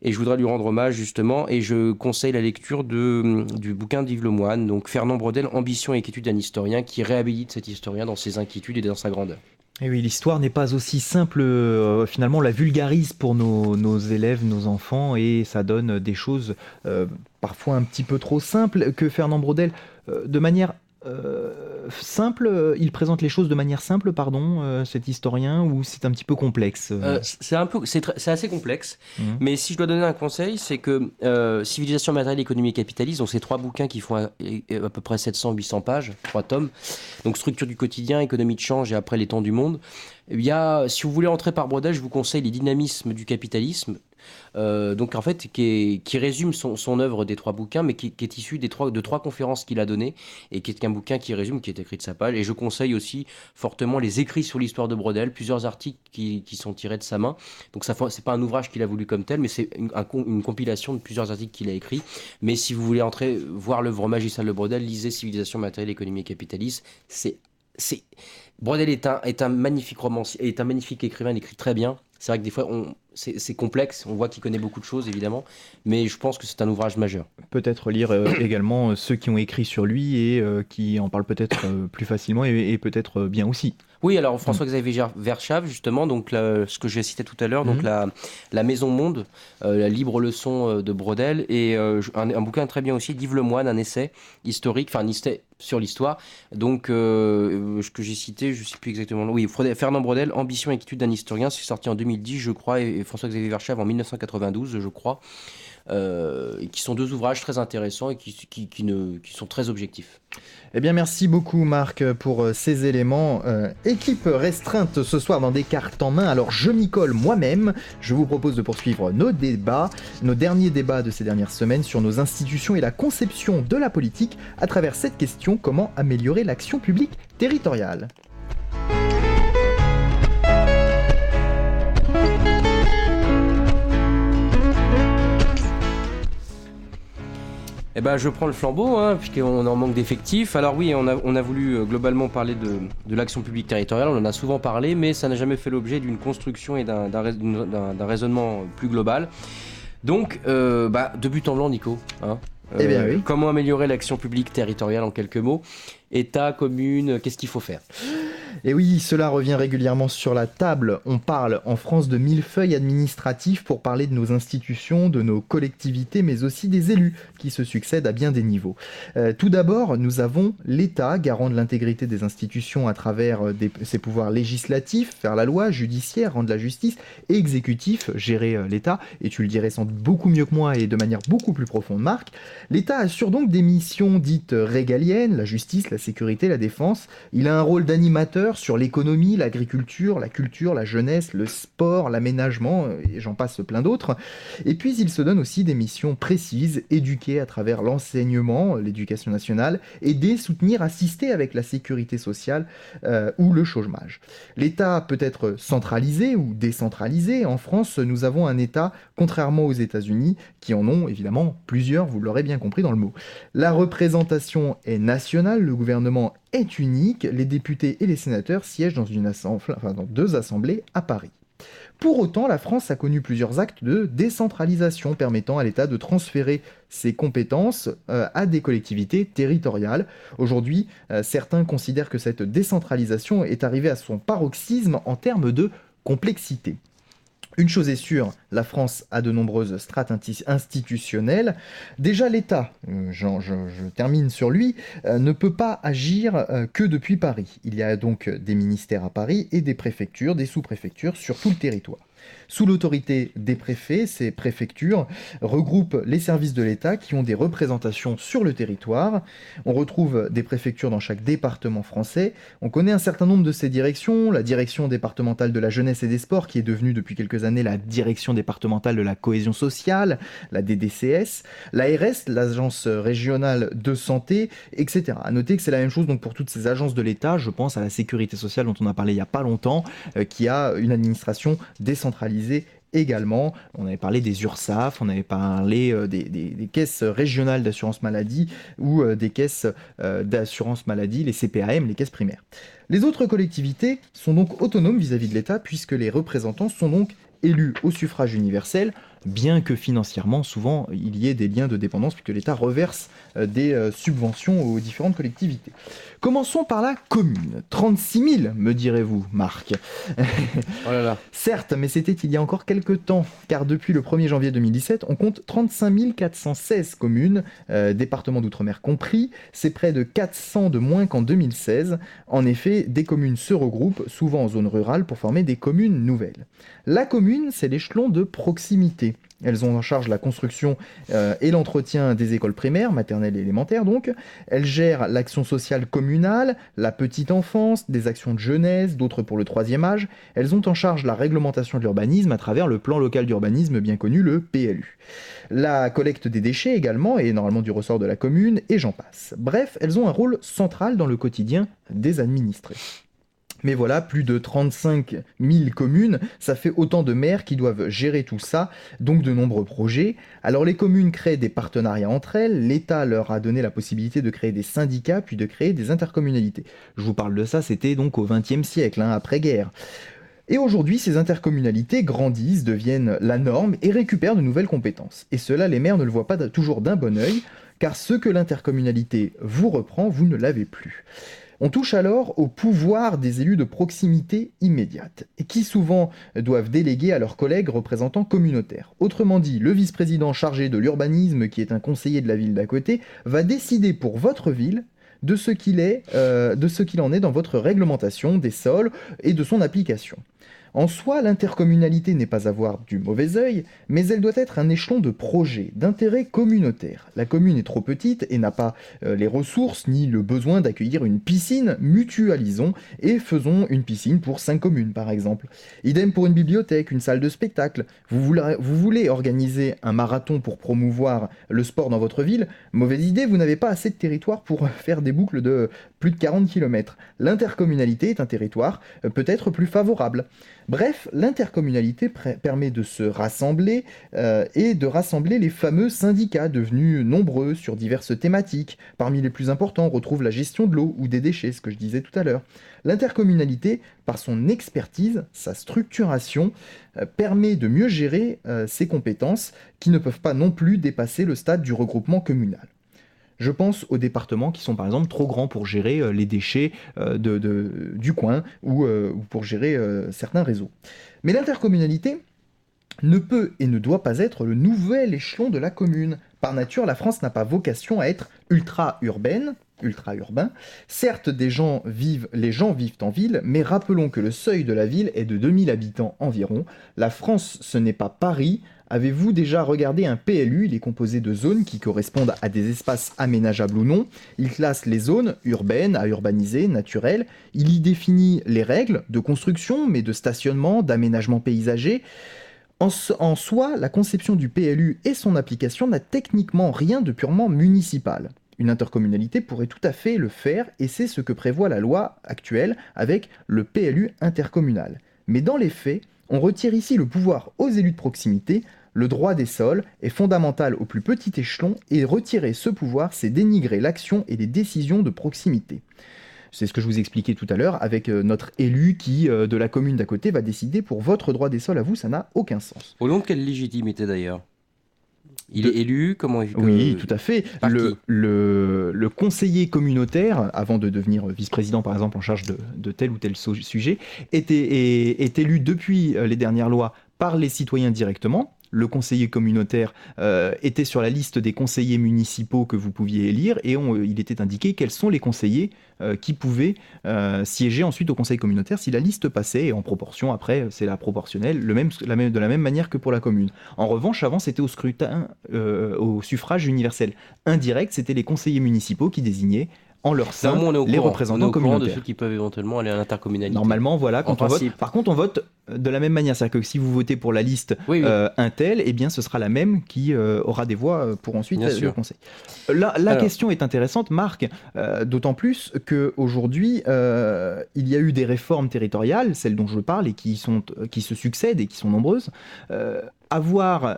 Et je voudrais lui rendre hommage justement, et je conseille la lecture du bouquin d'Yves Lemoine, donc Fernand Braudel, Ambition et inquiétude d'un historien, qui réhabilite cet historien dans ses inquiétudes et dans sa grandeur. Et oui, l'histoire n'est pas aussi simple, finalement on la vulgarise pour nos élèves, nos enfants, et ça donne des choses parfois un petit peu trop simples que Fernand Braudel, de manière simple, il présente les choses de manière simple, cet historien, ou c'est un petit peu complexe c'est assez complexe, mais si je dois donner un conseil, c'est que Civilisation matérielle, économie et capitalisme, donc ces trois bouquins qui font à peu près 700-800 pages, 3 tomes, donc structure du quotidien, économie de change et après les temps du monde. Il y a, si vous voulez entrer par Braudel, je vous conseille les dynamismes du capitalisme. Donc en fait qui résume son œuvre des 3 bouquins, mais qui est issu de 3 conférences qu'il a données, et qui est un bouquin qui résume, qui est écrit de sa page. Et je conseille aussi fortement les écrits sur l'histoire de Braudel, plusieurs articles qui sont tirés de sa main. Donc ça, c'est pas un ouvrage qu'il a voulu comme tel, mais c'est une compilation de plusieurs articles qu'il a écrits. Mais si vous voulez voir l'œuvre magistrale de Braudel, lisez Civilisation matérielle, économie et capitalisme. Braudel est un magnifique romancier, est un magnifique écrivain, il écrit très bien. C'est vrai que des fois, c'est complexe, on voit qu'il connaît beaucoup de choses, évidemment, mais je pense que c'est un ouvrage majeur. Peut-être lire également ceux qui ont écrit sur lui et qui en parlent peut-être plus facilement et peut-être bien aussi. Oui, alors François-Xavier Verschave, justement, donc ce que j'ai cité tout à l'heure, donc la Maison Monde, la libre leçon de Braudel, et un bouquin très bien aussi d'Yves Lemoine, un essai historique, enfin un essai sur l'histoire, donc que j'ai cité, je ne sais plus exactement, oui, Fernand Braudel, Ambition et inquiétude d'un historien, c'est sorti en 2010, je crois, et François-Xavier Verschave en 1992, je crois. et qui sont deux ouvrages très intéressants et qui sont très objectifs. Eh bien, merci beaucoup Marc pour ces éléments. Équipe restreinte ce soir dans Des cartes en main, alors je m'y colle moi-même. Je vous propose de poursuivre nos débats, nos derniers débats de ces dernières semaines sur nos institutions et la conception de la politique à travers cette question: comment améliorer l'action publique territoriale ? Eh ben, je prends le flambeau, puisqu'on en manque d'effectifs. Alors oui, on a voulu globalement parler de l'action publique territoriale, on en a souvent parlé, mais ça n'a jamais fait l'objet d'une construction et d'un raisonnement plus global. Donc, de but en blanc, Nico. Eh bien oui. Comment améliorer l'action publique territoriale en quelques mots ? État, commune, qu'est-ce qu'il faut faire ? Et oui, cela revient régulièrement sur la table. On parle en France de millefeuilles administratifs pour parler de nos institutions, de nos collectivités, mais aussi des élus qui se succèdent à bien des niveaux. Tout d'abord, nous avons l'État, garant de l'intégrité des institutions à travers ses pouvoirs législatifs, faire la loi, judiciaire, rendre la justice, et exécutif, gérer l'État. Et tu le dirais sans doute beaucoup mieux que moi et de manière beaucoup plus profonde, Marc. L'État assure donc des missions dites régaliennes, la justice, la sécurité, la défense. Il a un rôle d'animateur sur l'économie, l'agriculture, la culture, la jeunesse, le sport, l'aménagement, et j'en passe plein d'autres. Et puis il se donne aussi des missions précises, éduquer à travers l'enseignement, l'éducation nationale, aider, soutenir, assister avec la sécurité sociale ou le chômage. L'État peut être centralisé ou décentralisé. En France, nous avons un État, contrairement aux États-Unis, qui en ont évidemment plusieurs, vous l'aurez bien compris dans le mot. La représentation est nationale, le gouvernement est unique, les députés et les sénateurs siègent dans deux assemblées à Paris. Pour autant, la France a connu plusieurs actes de décentralisation permettant à l'État de transférer ses compétences à des collectivités territoriales. Aujourd'hui, certains considèrent que cette décentralisation est arrivée à son paroxysme en termes de complexité. Une chose est sûre, la France a de nombreuses strates institutionnelles. Déjà, l'État, je termine sur lui, ne peut pas agir que depuis Paris. Il y a donc des ministères à Paris et des préfectures, des sous-préfectures sur tout le territoire. Sous l'autorité des préfets, ces préfectures regroupent les services de l'État qui ont des représentations sur le territoire. On retrouve des préfectures dans chaque département français. On connaît un certain nombre de ces directions. La direction départementale de la jeunesse et des sports, qui est devenue depuis quelques années la direction départementale de la cohésion sociale, la DDCS, l'ARS, l'agence régionale de santé, etc. À noter que c'est la même chose donc pour toutes ces agences de l'État. Je pense à la sécurité sociale dont on a parlé il n'y a pas longtemps, qui a une administration décentralisée également. On avait parlé des URSSAF, on avait parlé des caisses régionales d'assurance maladie ou des caisses d'assurance maladie, les CPAM, les caisses primaires. Les autres collectivités sont donc autonomes vis-à-vis de l'État puisque les représentants sont donc élus au suffrage universel, bien que financièrement, souvent, il y ait des liens de dépendance puisque l'État reverse des subventions aux différentes collectivités. Commençons par la commune. 36 000, me direz-vous, Marc. Oh là là. Certes, mais c'était il y a encore quelques temps, car depuis le 1er janvier 2017, on compte 35 416 communes, départements d'outre-mer compris. C'est près de 400 de moins qu'en 2016. En effet, des communes se regroupent, souvent en zone rurale, pour former des communes nouvelles. La commune, c'est l'échelon de proximité. Elles ont en charge la construction et l'entretien des écoles primaires, maternelles et élémentaires donc. Elles gèrent l'action sociale communale, la petite enfance, des actions de jeunesse, d'autres pour le troisième âge. Elles ont en charge la réglementation de l'urbanisme à travers le plan local d'urbanisme bien connu, le PLU. La collecte des déchets également est normalement du ressort de la commune et j'en passe. Bref, elles ont un rôle central dans le quotidien des administrés. Mais voilà, plus de 35 000 communes, ça fait autant de maires qui doivent gérer tout ça, donc de nombreux projets. Alors les communes créent des partenariats entre elles, l'État leur a donné la possibilité de créer des syndicats, puis de créer des intercommunalités. Je vous parle de ça, c'était donc au XXe siècle, après-guerre. Et aujourd'hui, ces intercommunalités grandissent, deviennent la norme et récupèrent de nouvelles compétences. Et cela, les maires ne le voient pas toujours d'un bon œil, car ce que l'intercommunalité vous reprend, vous ne l'avez plus. On touche alors au pouvoir des élus de proximité immédiate, et qui souvent doivent déléguer à leurs collègues représentants communautaires. Autrement dit, le vice-président chargé de l'urbanisme, qui est un conseiller de la ville d'à côté, va décider pour votre ville de ce qu'il en est dans votre réglementation des sols et de son application. En soi, l'intercommunalité n'est pas à voir du mauvais œil, mais elle doit être un échelon de projet, d'intérêt communautaire. La commune est trop petite et n'a pas les ressources ni le besoin d'accueillir une piscine. Mutualisons et faisons une piscine pour 5 communes, par exemple. Idem pour une bibliothèque, une salle de spectacle. Vous voulez organiser un marathon pour promouvoir le sport dans votre ville? Mauvaise idée, vous n'avez pas assez de territoire pour faire des boucles de plus de 40 km. L'intercommunalité est un territoire peut-être plus favorable. Bref, l'intercommunalité permet de se rassembler et de rassembler les fameux syndicats devenus nombreux sur diverses thématiques. Parmi les plus importants, on retrouve la gestion de l'eau ou des déchets, ce que je disais tout à l'heure. L'intercommunalité, par son expertise, sa structuration, permet de mieux gérer ses compétences qui ne peuvent pas non plus dépasser le stade du regroupement communal. Je pense aux départements qui sont par exemple trop grands pour gérer les déchets du coin ou pour gérer certains réseaux. Mais l'intercommunalité ne peut et ne doit pas être le nouvel échelon de la commune. Par nature, la France n'a pas vocation à être ultra-urbaine, ultra-urbain. Certes, les gens vivent en ville, mais rappelons que le seuil de la ville est de 2000 habitants environ. La France, ce n'est pas Paris. Avez-vous déjà regardé un PLU? Il est composé de zones qui correspondent à des espaces aménageables ou non. Il classe les zones urbaines, à urbaniser, naturelles. Il y définit les règles de construction, mais de stationnement, d'aménagement paysager. En soi, la conception du PLU et son application n'a techniquement rien de purement municipal. Une intercommunalité pourrait tout à fait le faire, et c'est ce que prévoit la loi actuelle avec le PLU intercommunal. Mais dans les faits, on retire ici le pouvoir aux élus de proximité. Le droit des sols est fondamental au plus petit échelon, et retirer ce pouvoir, c'est dénigrer l'action et les décisions de proximité. C'est ce que je vous expliquais tout à l'heure avec notre élu qui, de la commune d'à côté, va décider pour votre droit des sols à vous, ça n'a aucun sens. Au nom de quelle légitimité d'ailleurs? Il est élu, comment Oui, tout à fait. Le conseiller communautaire, avant de devenir vice-président par exemple en charge de tel ou tel sujet, est élu depuis les dernières lois par les citoyens directement. Le conseiller communautaire était sur la liste des conseillers municipaux que vous pouviez élire, et il était indiqué quels sont les conseillers qui pouvaient siéger ensuite au conseil communautaire si la liste passait, et en proportion, après, c'est la proportionnelle, de la même manière que pour la commune. En revanche, avant, c'était au scrutin, au suffrage universel indirect, c'était les conseillers municipaux qui désignaient en leur sein les représentants communautaires. De ceux qui peuvent éventuellement aller à l'intercommunalité. Normalement, voilà, quand on vote. Par contre, on vote de la même manière, c'est-à-dire que si vous votez pour la liste un tel, eh bien, ce sera la même qui aura des voix pour ensuite le conseil. La question est intéressante, Marc, d'autant plus qu'aujourd'hui, il y a eu des réformes territoriales, celles dont je parle, et qui se succèdent et qui sont nombreuses. Avoir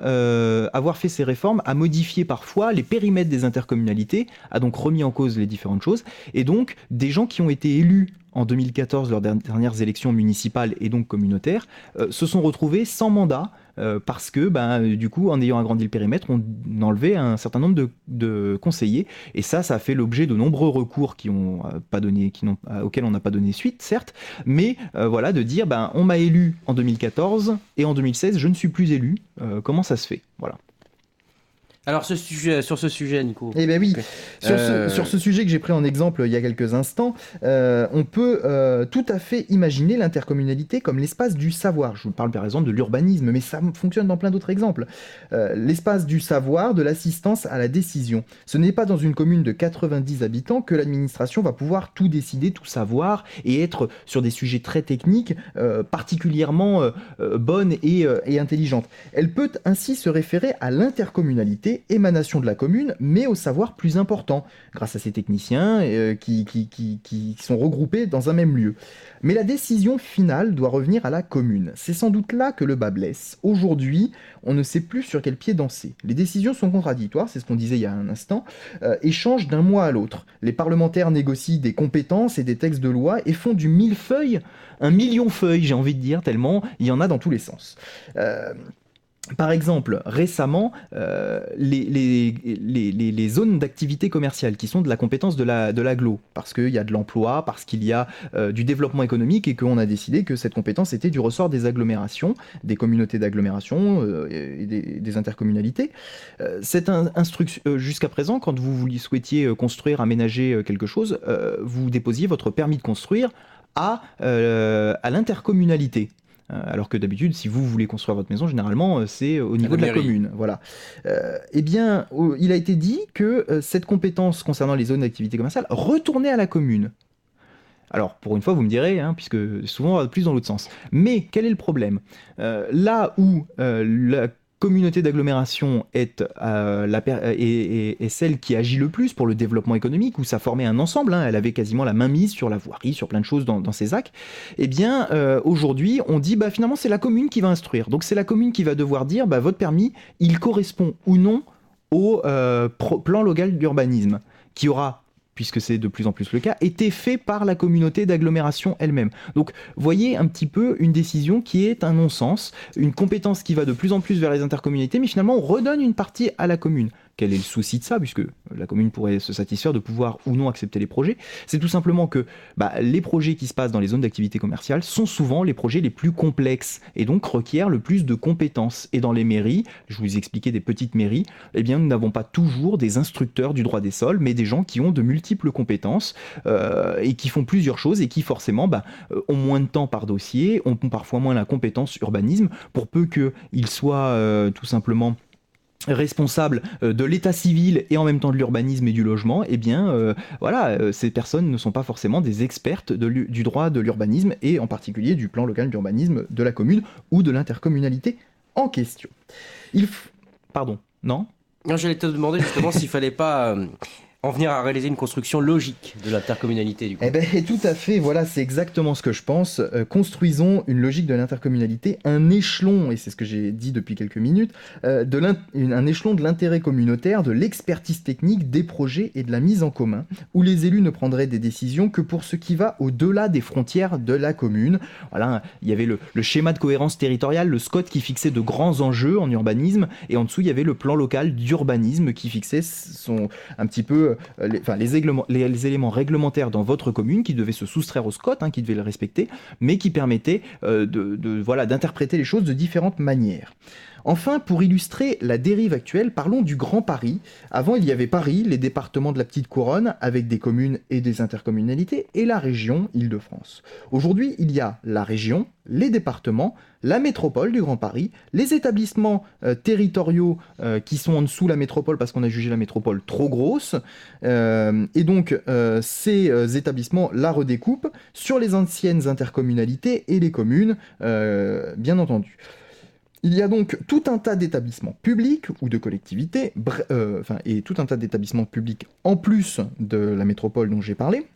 fait ces réformes a modifié parfois les périmètres des intercommunalités, a donc remis en cause les différentes choses, et donc des gens qui ont été élus en 2014 lors des dernières élections municipales et donc communautaires se sont retrouvés sans mandat parce que du coup, en ayant agrandi le périmètre, on enlevait un certain nombre de conseillers, et ça a fait l'objet de nombreux recours auxquels on n'a pas donné suite, certes, mais voilà, de dire on m'a élu en 2014 et en 2016 je ne suis plus élu, comment ça se fait? Voilà. Alors sur ce sujet, Nico. Eh bien oui, sur ce sujet que j'ai pris en exemple il y a quelques instants, on peut tout à fait imaginer l'intercommunalité comme l'espace du savoir. Je vous parle par exemple de l'urbanisme, mais ça fonctionne dans plein d'autres exemples. L'espace du savoir, de l'assistance à la décision. Ce n'est pas dans une commune de 90 habitants que l'administration va pouvoir tout décider, tout savoir, et être sur des sujets très techniques, particulièrement bonnes et intelligentes. Elle peut ainsi se référer à l'intercommunalité, émanation de la commune, mais au savoir plus important, grâce à ces techniciens qui sont regroupés dans un même lieu. Mais la décision finale doit revenir à la commune. C'est sans doute là que le bât blesse. Aujourd'hui, on ne sait plus sur quel pied danser. Les décisions sont contradictoires, c'est ce qu'on disait il y a un instant, et changent d'un mois à l'autre. Les parlementaires négocient des compétences et des textes de loi et font du millefeuille un million-feuille, j'ai envie de dire, tellement il y en a dans tous les sens. Par exemple, récemment, les zones d'activité commerciale qui sont de la compétence de l'agglo, parce qu'il y a de l'emploi, parce qu'il y a du développement économique, et qu'on a décidé que cette compétence était du ressort des agglomérations, des communautés d'agglomération et des intercommunalités. Cette instruction, jusqu'à présent, quand vous souhaitiez construire, aménager quelque chose, vous déposiez votre permis de construire à l'intercommunalité. Alors que d'habitude, si vous voulez construire votre maison, généralement, c'est au niveau de la mairie. commune. Voilà. Eh bien, il a été dit que cette compétence concernant les zones d'activité commerciale retournait à la commune. Alors, pour une fois, vous me direz, puisque souvent, on va plus dans l'autre sens. Mais quel est le problème ? Là où la communauté d'agglomération est celle qui agit le plus pour le développement économique, où ça formait un ensemble, elle avait quasiment la main mise sur la voirie, sur plein de choses dans ses actes, eh bien, aujourd'hui, on dit, finalement, c'est la commune qui va instruire. Donc, c'est la commune qui va devoir dire, votre permis, il correspond ou non au plan local d'urbanisme, qui aura, puisque c'est de plus en plus le cas, été fait par la communauté d'agglomération elle-même. Donc, voyez un petit peu une décision qui est un non-sens, une compétence qui va de plus en plus vers les intercommunalités, mais finalement, on redonne une partie à la commune. Quel est le souci de ça, puisque la commune pourrait se satisfaire de pouvoir ou non accepter les projets? C'est tout simplement que les projets qui se passent dans les zones d'activité commerciale sont souvent les projets les plus complexes et donc requièrent le plus de compétences. Et dans les mairies, je vous expliquais des petites mairies, eh bien nous n'avons pas toujours des instructeurs du droit des sols, mais des gens qui ont de multiples compétences et qui font plusieurs choses et qui forcément ont moins de temps par dossier, ont parfois moins la compétence urbanisme, pour peu qu'ils soient tout simplement responsables de l'état civil et en même temps de l'urbanisme et du logement, eh bien ces personnes ne sont pas forcément des expertes du droit de l'urbanisme et en particulier du plan local d'urbanisme de la commune ou de l'intercommunalité en question. Pardon, non ? Non, j'allais te demander justement s'il fallait pas en venir à réaliser une construction logique de l'intercommunalité du coup. Tout à fait, voilà, c'est exactement ce que je pense. Construisons une logique de l'intercommunalité, un échelon, et c'est ce que j'ai dit depuis quelques minutes, un échelon de l'intérêt communautaire, de l'expertise technique, des projets et de la mise en commun, où les élus ne prendraient des décisions que pour ce qui va au-delà des frontières de la commune. Voilà, il y avait le schéma de cohérence territoriale, le SCOT, qui fixait de grands enjeux en urbanisme, et en dessous, il y avait le plan local d'urbanisme qui fixait un petit peu les éléments réglementaires dans votre commune qui devaient se soustraire au SCOT, qui devaient le respecter, mais qui permettaient d'interpréter les choses de différentes manières. Enfin, pour illustrer la dérive actuelle, parlons du Grand Paris. Avant, il y avait Paris, les départements de la Petite Couronne, avec des communes et des intercommunalités, et la région Île-de-France. Aujourd'hui, il y a la région, les départements, la métropole du Grand Paris, les établissements territoriaux qui sont en dessous de la métropole parce qu'on a jugé la métropole trop grosse, et donc ces établissements la redécoupent sur les anciennes intercommunalités et les communes, bien entendu. Il y a donc tout un tas d'établissements publics ou de collectivités, et tout un tas d'établissements publics en plus de la métropole dont j'ai parlé.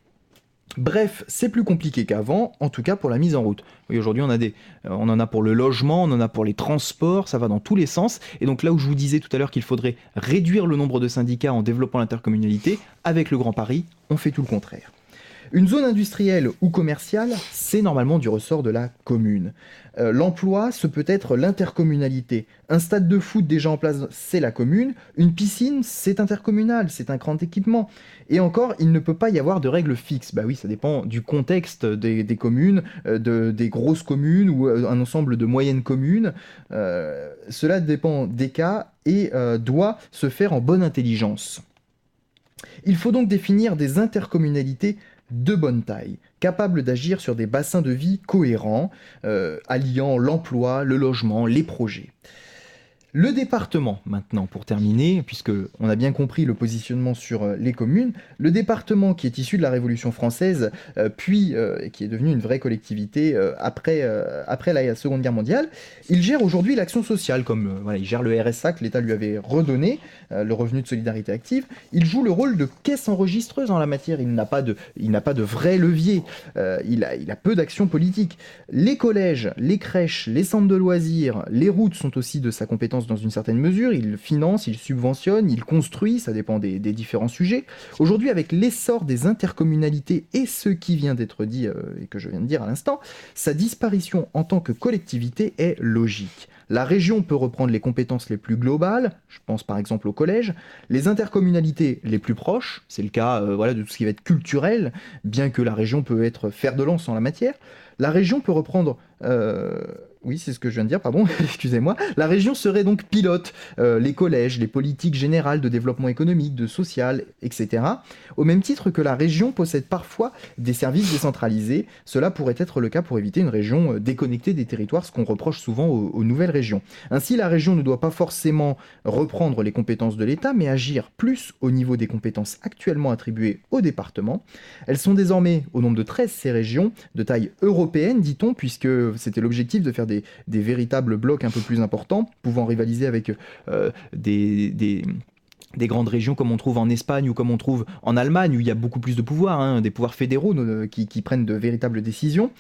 Bref, c'est plus compliqué qu'avant, en tout cas pour la mise en route. Oui, aujourd'hui, on en a pour le logement, on en a pour les transports, ça va dans tous les sens. Et donc là où je vous disais tout à l'heure qu'il faudrait réduire le nombre de syndicats en développant l'intercommunalité, avec le Grand Paris, on fait tout le contraire. Une zone industrielle ou commerciale, c'est normalement du ressort de la commune. L'emploi, ce peut être l'intercommunalité. Un stade de foot déjà en place, c'est la commune. Une piscine, c'est intercommunal, c'est un grand équipement. Et encore, il ne peut pas y avoir de règles fixes. Oui, ça dépend du contexte des communes, des grosses communes ou un ensemble de moyennes communes. Cela dépend des cas et doit se faire en bonne intelligence. Il faut donc définir des intercommunalités de bonne taille, capables d'agir sur des bassins de vie cohérents, alliant l'emploi, le logement, les projets. Le département, maintenant, pour terminer, puisque on a bien compris le positionnement sur les communes, le département qui est issu de la Révolution française, puis qui est devenu une vraie collectivité après la Seconde Guerre mondiale, il gère aujourd'hui l'action sociale, il gère le RSA que l'État lui avait redonné, le revenu de solidarité active. Il joue le rôle de caisse enregistreuse en la matière, il n'a pas de vrai levier, il a peu d'action politique. Les collèges, les crèches, les centres de loisirs, les routes sont aussi de sa compétence dans une certaine mesure, il finance, il subventionne, il construit, ça dépend des différents sujets. Aujourd'hui, avec l'essor des intercommunalités et ce qui vient d'être dit et que je viens de dire à l'instant, sa disparition en tant que collectivité est logique. La région peut reprendre les compétences les plus globales, je pense par exemple au collège, les intercommunalités les plus proches, c'est le cas de tout ce qui va être culturel, bien que la région peut être fer de lance en la matière. La région peut reprendre Oui, c'est ce que je viens de dire, pardon, excusez-moi. La région serait donc pilote, les collèges, les politiques générales de développement économique, de social, etc. Au même titre que la région possède parfois des services décentralisés, cela pourrait être le cas pour éviter une région déconnectée des territoires, ce qu'on reproche souvent aux nouvelles régions. Ainsi, la région ne doit pas forcément reprendre les compétences de l'État, mais agir plus au niveau des compétences actuellement attribuées aux départements. Elles sont désormais au nombre de 13, ces régions, de taille européenne, dit-on, puisque c'était l'objectif de faire des véritables blocs un peu plus importants, pouvant rivaliser avec des grandes régions comme on trouve en Espagne ou comme on trouve en Allemagne, où il y a beaucoup plus de pouvoirs, des pouvoirs fédéraux qui prennent de véritables décisions.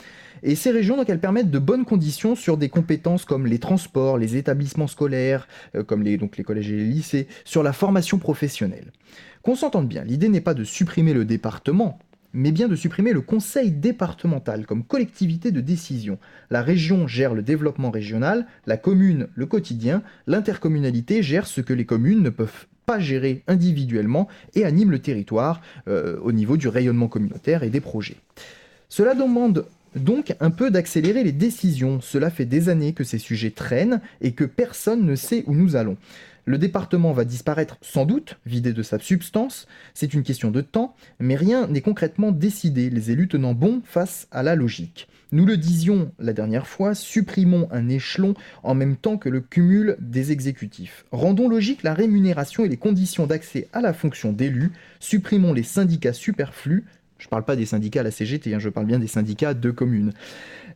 Et ces régions, donc, elles permettent de bonnes conditions sur des compétences comme les transports, les établissements scolaires, comme les collèges et les lycées, sur la formation professionnelle. Qu'on s'entende bien, l'idée n'est pas de supprimer le département, mais bien de supprimer le conseil départemental comme collectivité de décision. La région gère le développement régional, la commune le quotidien, l'intercommunalité gère ce que les communes ne peuvent pas gérer individuellement et anime le territoire au niveau du rayonnement communautaire et des projets. Cela demande donc un peu d'accélérer les décisions. Cela fait des années que ces sujets traînent et que personne ne sait où nous allons. Le département va disparaître sans doute, vidé de sa substance, c'est une question de temps, mais rien n'est concrètement décidé, les élus tenant bon face à la logique. Nous le disions la dernière fois, supprimons un échelon en même temps que le cumul des exécutifs. Rendons logique la rémunération et les conditions d'accès à la fonction d'élu, supprimons les syndicats superflus. Je ne parle pas des syndicats à la CGT, je parle bien des syndicats de communes.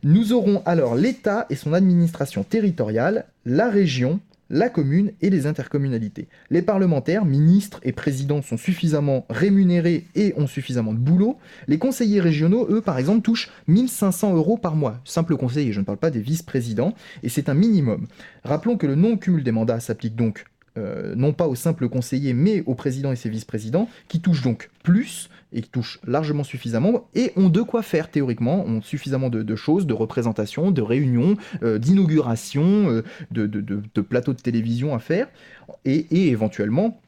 Nous aurons alors l'État et son administration territoriale, la région, la commune et les intercommunalités. Les parlementaires, ministres et présidents sont suffisamment rémunérés et ont suffisamment de boulot. Les conseillers régionaux, eux, par exemple, touchent 1 500 € par mois. Simple conseiller, je ne parle pas des vice-présidents, et c'est un minimum. Rappelons que le non-cumul des mandats s'applique donc non pas aux simples conseillers, mais aux présidents et ses vice-présidents, qui touchent donc plus, et qui touchent largement suffisamment, et ont de quoi faire théoriquement, ont suffisamment de choses, de représentations, de réunions, d'inauguration, de plateaux de télévision à faire, et éventuellement,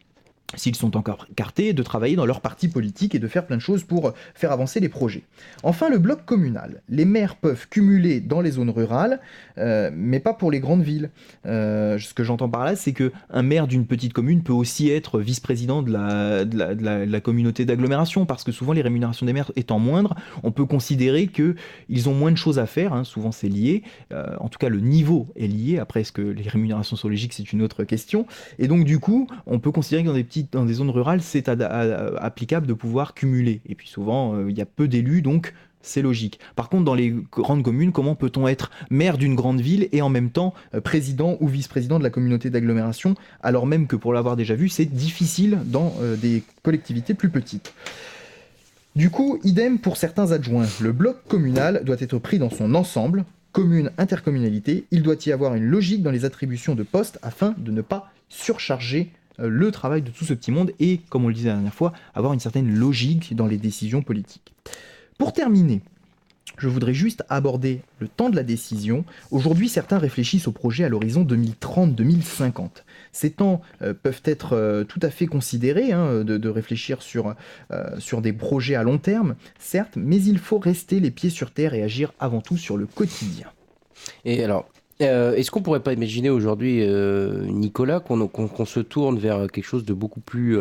s'ils sont encore cartés, de travailler dans leur parti politique et de faire plein de choses pour faire avancer les projets. Enfin, le bloc communal. Les maires peuvent cumuler dans les zones rurales, mais pas pour les grandes villes. Ce que j'entends par là, c'est qu'un maire d'une petite commune peut aussi être vice-président de la communauté d'agglomération, parce que souvent les rémunérations des maires étant moindres, on peut considérer qu'ils ont moins de choses à faire, souvent c'est lié, en tout cas le niveau est lié, après est-ce que les rémunérations sont logiques, c'est une autre question, et donc du coup, on peut considérer que dans des zones rurales, c'est applicable de pouvoir cumuler. Et puis souvent, il y a peu d'élus, donc c'est logique. Par contre, dans les grandes communes, comment peut-on être maire d'une grande ville et en même temps président ou vice-président de la communauté d'agglomération, alors même que, pour l'avoir déjà vu, c'est difficile dans des collectivités plus petites. Du coup, idem pour certains adjoints. Le bloc communal doit être pris dans son ensemble, commune, intercommunalité. Il doit y avoir une logique dans les attributions de postes afin de ne pas surcharger le travail de tout ce petit monde et, comme on le disait la dernière fois, avoir une certaine logique dans les décisions politiques. Pour terminer, je voudrais juste aborder le temps de la décision. Aujourd'hui, certains réfléchissent au projet à l'horizon 2030-2050. Ces temps peuvent être tout à fait considérés, de réfléchir sur des projets à long terme, certes, mais il faut rester les pieds sur terre et agir avant tout sur le quotidien. Et alors, est-ce qu'on pourrait pas imaginer aujourd'hui, Nicolas, qu'on se tourne vers quelque chose de beaucoup plus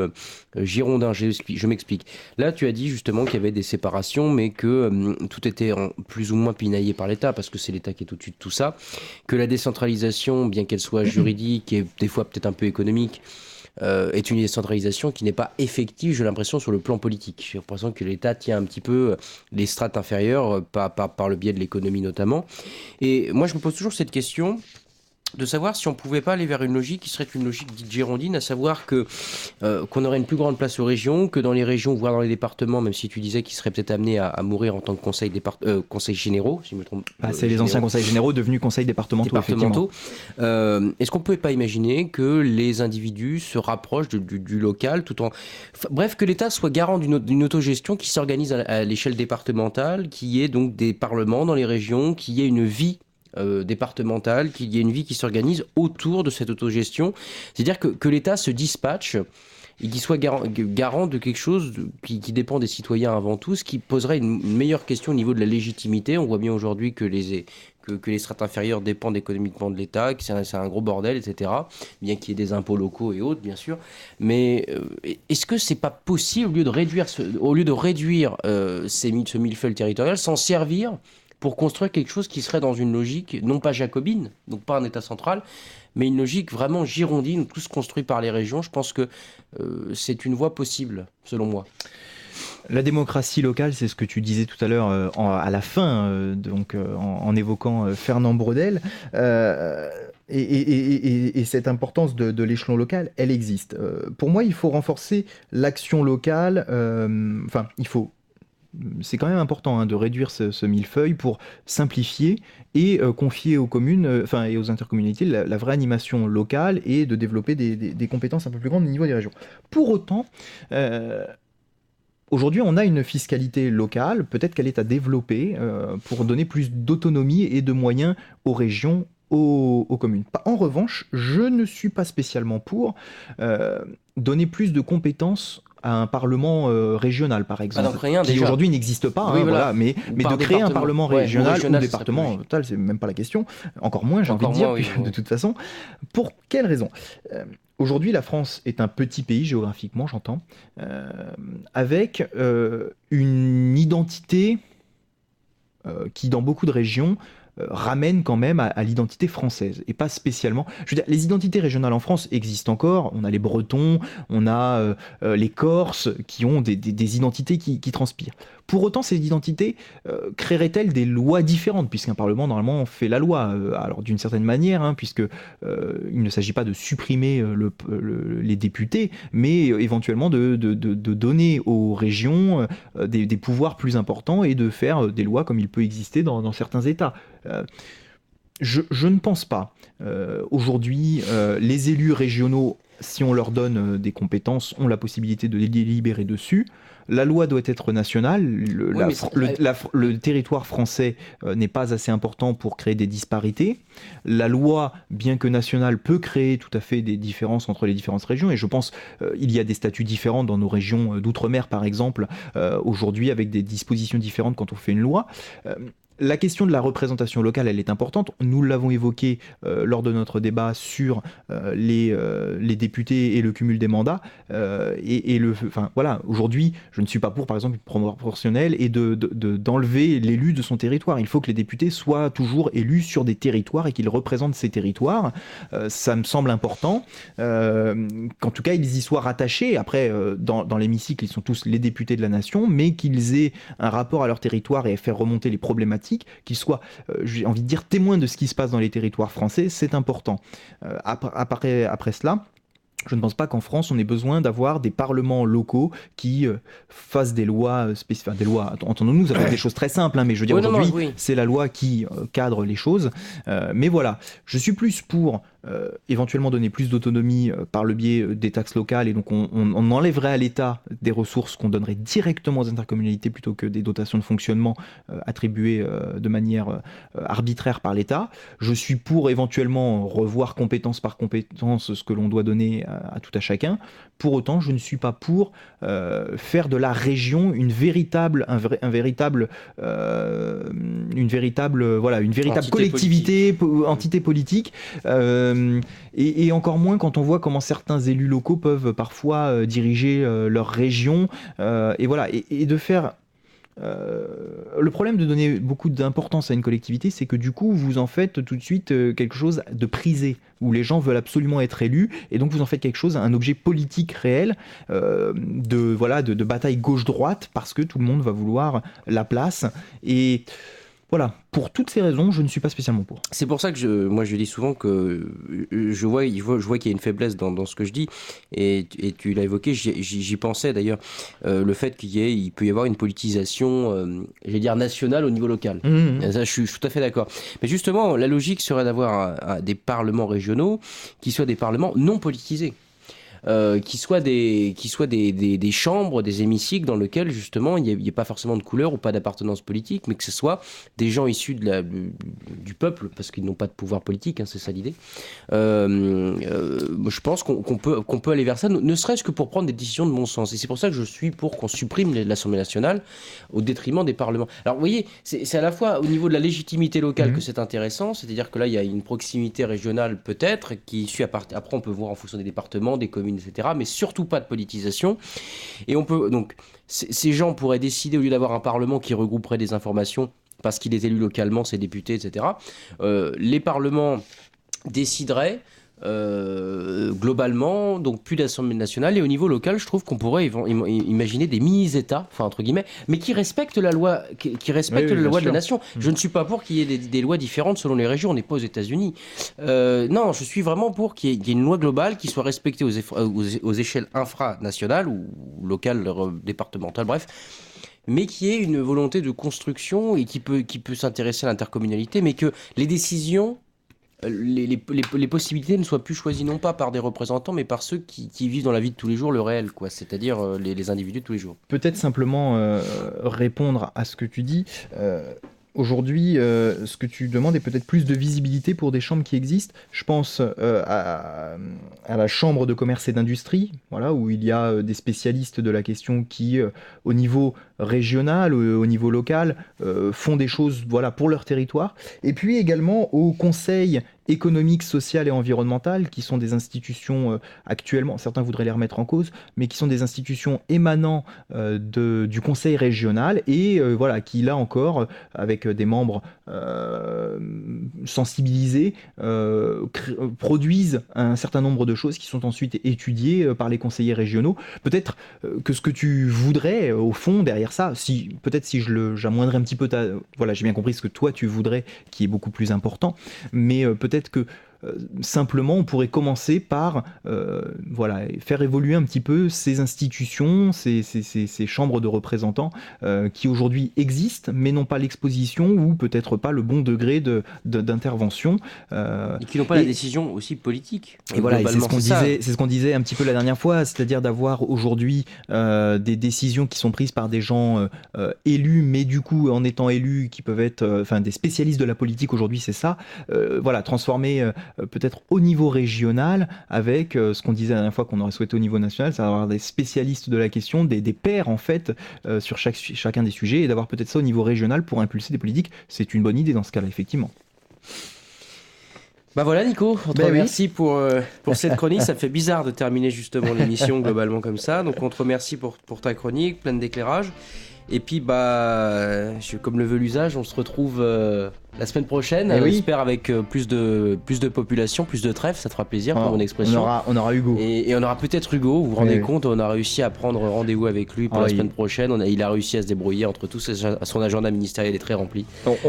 girondin? Je m'explique. Là, tu as dit justement qu'il y avait des séparations, mais que tout était plus ou moins pinaillé par l'État, parce que c'est l'État qui est au-dessus de tout ça, que la décentralisation, bien qu'elle soit juridique et des fois peut-être un peu économique, est une décentralisation qui n'est pas effective, j'ai l'impression, sur le plan politique. J'ai l'impression que l'État tient un petit peu les strates inférieures, par le biais de l'économie notamment. Et moi, je me pose toujours cette question de savoir si on pouvait pas aller vers une logique qui serait une logique dite girondine, à savoir qu'on aurait une plus grande place aux régions, que dans les régions, voire dans les départements, même si tu disais qu'ils seraient peut-être amenés à mourir en tant que conseils généraux, si je me trompe. C'est les anciens conseils généraux devenus conseils départementaux. Est-ce qu'on ne pouvait pas imaginer que les individus se rapprochent du local, bref, que l'État soit garant d'une autogestion qui s'organise à l'échelle départementale, qu'il y ait donc des parlements dans les régions, qu'il y ait une vie départementale, qu'il y ait une vie qui s'organise autour de cette autogestion. C'est-à-dire que l'État se dispatche et qu'il soit garant de quelque chose qui dépend des citoyens avant tout, ce qui poserait une meilleure question au niveau de la légitimité. On voit bien aujourd'hui que que les strates inférieures dépendent économiquement de l'État, que c'est un gros bordel, etc. Bien qu'il y ait des impôts locaux et autres, bien sûr. Mais est-ce que c'est pas possible, au lieu de réduire ce millefeuille territorial, s'en servir pour construire quelque chose qui serait dans une logique, non pas jacobine, donc pas un État central, mais une logique vraiment girondine, tous construits par les régions? Je pense que c'est une voie possible, selon moi. La démocratie locale, c'est ce que tu disais tout à l'heure à la fin, en évoquant Fernand Braudel. Et cette importance de l'échelon local, elle existe. Pour moi, il faut renforcer l'action locale. C'est quand même important de réduire ce millefeuille pour simplifier et confier aux communes, et aux intercommunalités la vraie animation locale et de développer des compétences un peu plus grandes au niveau des régions. Pour autant, aujourd'hui, on a une fiscalité locale, peut-être qu'elle est à développer pour donner plus d'autonomie et de moyens aux régions, aux communes. En revanche, je ne suis pas spécialement pour donner plus de compétences à un parlement régional, par exemple, qui aujourd'hui n'existe pas, mais de créer un parlement régional ou départemental, c'est même pas la question, encore moins, j'ai envie de dire, de toute façon. Pour quelle raison ? Aujourd'hui, la France est un petit pays géographiquement, j'entends, avec une identité qui, dans beaucoup de régions, ramène quand même à l'identité française et pas spécialement. Je veux dire, les identités régionales en France existent encore. On a les Bretons, on a les Corses qui ont des identités qui transpirent. Pour autant, ces identités créeraient-elles des lois différentes, puisqu'un Parlement, normalement, fait la loi. Alors, d'une certaine manière, puisque il ne s'agit pas de supprimer les députés, mais éventuellement de donner aux régions des pouvoirs plus importants et de faire des lois comme il peut exister dans certains États. Je ne pense pas. Aujourd'hui, les élus régionaux, si on leur donne des compétences, ont la possibilité de délibérer dessus. La loi doit être nationale. Le territoire français n'est pas assez important pour créer des disparités. La loi, bien que nationale, peut créer tout à fait des différences entre les différentes régions. Et je pense qu'il y a des statuts différents dans nos régions d'outre-mer, par exemple, aujourd'hui, avec des dispositions différentes quand on fait une loi. La question de la représentation locale, elle est importante. Nous l'avons évoqué lors de notre débat sur les députés et le cumul des mandats. Aujourd'hui, je ne suis pas pour, par exemple, une proportionnelle et d'enlever l'élu de son territoire. Il faut que les députés soient toujours élus sur des territoires et qu'ils représentent ces territoires. Ça me semble important. Qu'en tout cas, ils y soient rattachés. Après, dans l'hémicycle, ils sont tous les députés de la nation, mais qu'ils aient un rapport à leur territoire et faire remonter les problématiques, qu'ils soient, j'ai envie de dire, témoins de ce qui se passe dans les territoires français, c'est important. Après cela, je ne pense pas qu'en France, on ait besoin d'avoir des parlements locaux qui fassent des lois spécifiques. Des lois, entendons-nous, ça peut être des choses très simples, mais je veux dire, aujourd'hui, c'est la loi qui cadre les choses. Mais voilà, je suis plus pour éventuellement donner plus d'autonomie par le biais des taxes locales, et donc on enlèverait à l'État des ressources qu'on donnerait directement aux intercommunalités plutôt que des dotations de fonctionnement attribuées de manière arbitraire par l'État. Je suis pour éventuellement revoir compétence par compétence ce que l'on doit donner à tout à chacun. Pour autant, je ne suis pas pour faire de la région une véritable collectivité, entité politique. Et encore moins quand on voit comment certains élus locaux peuvent parfois diriger leur région. Et de faire... le problème de donner beaucoup d'importance à une collectivité, c'est que du coup, vous en faites tout de suite quelque chose de prisé, où les gens veulent absolument être élus, et donc vous en faites quelque chose, un objet politique réel, de bataille gauche-droite, parce que tout le monde va vouloir la place. Et voilà, pour toutes ces raisons, je ne suis pas spécialement pour. C'est pour ça que je dis souvent que je vois qu'il y a une faiblesse dans ce que je dis, et tu l'as évoqué, j'y pensais d'ailleurs, le fait qu'il peut y avoir une politisation, nationale au niveau local. Ça, je suis tout à fait d'accord. Mais justement, la logique serait d'avoir des parlements régionaux qui soient des parlements non politisés. qui soient des chambres, des hémicycles dans lesquels justement il n'y ait pas forcément de couleur ou pas d'appartenance politique, mais que ce soit des gens issus du peuple, parce qu'ils n'ont pas de pouvoir politique, hein, c'est ça l'idée. Je pense qu'on peut aller vers ça, ne serait-ce que pour prendre des décisions de bon sens. Et c'est pour ça que je suis pour qu'on supprime l'Assemblée nationale au détriment des parlements. Alors vous voyez, c'est à la fois au niveau de la légitimité locale que c'est intéressant, c'est-à-dire que là il y a une proximité régionale peut-être, qui suit après on peut voir en fonction des départements, des communes, etc. Mais surtout pas de politisation. Et on peut donc, ces gens pourraient décider, au lieu d'avoir un parlement qui regrouperait des informations, parce qu'il est élu localement, ses députés, etc. Les parlements décideraient globalement, donc plus d'Assemblée nationale, et au niveau local, je trouve qu'on pourrait imaginer des mini-États, enfin entre guillemets, mais qui respectent la loi, qui respectent la loi de la nation. Je ne suis pas pour qu'il y ait des lois différentes selon les régions, on n'est pas aux États-Unis. Non, je suis vraiment pour qu'il y ait une loi globale qui soit respectée aux échelles infranationales ou locales, départementales, bref, mais qui ait une volonté de construction et qui peut s'intéresser à l'intercommunalité, mais que les décisions, les possibilités ne soient plus choisies non pas par des représentants, mais par ceux qui vivent dans la vie de tous les jours le réel, quoi. C'est-à-dire les individus de tous les jours. Peut-être simplement répondre à ce que tu dis. Aujourd'hui, ce que tu demandes est peut-être plus de visibilité pour des chambres qui existent. Je pense à la chambre de commerce et d'industrie, voilà, où il y a des spécialistes de la question qui, au niveau régional, au niveau local, font des choses, voilà, pour leur territoire. Et puis également au conseil économique, social et environnemental, qui sont des institutions actuellement, certains voudraient les remettre en cause, mais qui sont des institutions émanant du conseil régional et voilà, qui là encore, avec des membres sensibilisés, produisent un certain nombre de choses qui sont ensuite étudiées par les conseillers régionaux. Peut-être que ce que tu voudrais, au fond, derrière ça, peut-être si j'amoindrais un petit peu voilà, j'ai bien compris ce que toi tu voudrais, qui est beaucoup plus important, mais peut-être que simplement on pourrait commencer par voilà, faire évoluer un petit peu ces institutions, ces chambres de représentants qui aujourd'hui existent mais n'ont pas l'exposition ou peut-être pas le bon degré d'intervention et qui n'ont pas la décision aussi politique. Et voilà, et c'est ce qu'on disait un petit peu la dernière fois, c'est-à-dire d'avoir aujourd'hui des décisions qui sont prises par des gens élus, mais du coup en étant élus qui peuvent être des spécialistes de la politique aujourd'hui, c'est ça, voilà, transformer peut-être au niveau régional avec ce qu'on disait la dernière fois qu'on aurait souhaité au niveau national, c'est d'avoir des spécialistes de la question, des pairs en fait sur chacun des sujets, et d'avoir peut-être ça au niveau régional pour impulser des politiques. C'est une bonne idée dans ce cas-là, effectivement. Bah voilà Nico, on te remercie pour cette chronique. Ça me fait bizarre de terminer justement l'émission globalement comme ça, donc on te remercie pour ta chronique pleine d'éclairage. Et puis comme le veut l'usage, on se retrouve la semaine prochaine, j'espère avec plus de population, plus de trèfle, ça te fera plaisir pour mon expression. On aura Hugo. Et on aura peut-être Hugo, vous vous rendez compte, on a réussi à prendre rendez-vous avec lui pour la semaine prochaine, il a réussi à se débrouiller entre tous, son agenda ministériel est très rempli.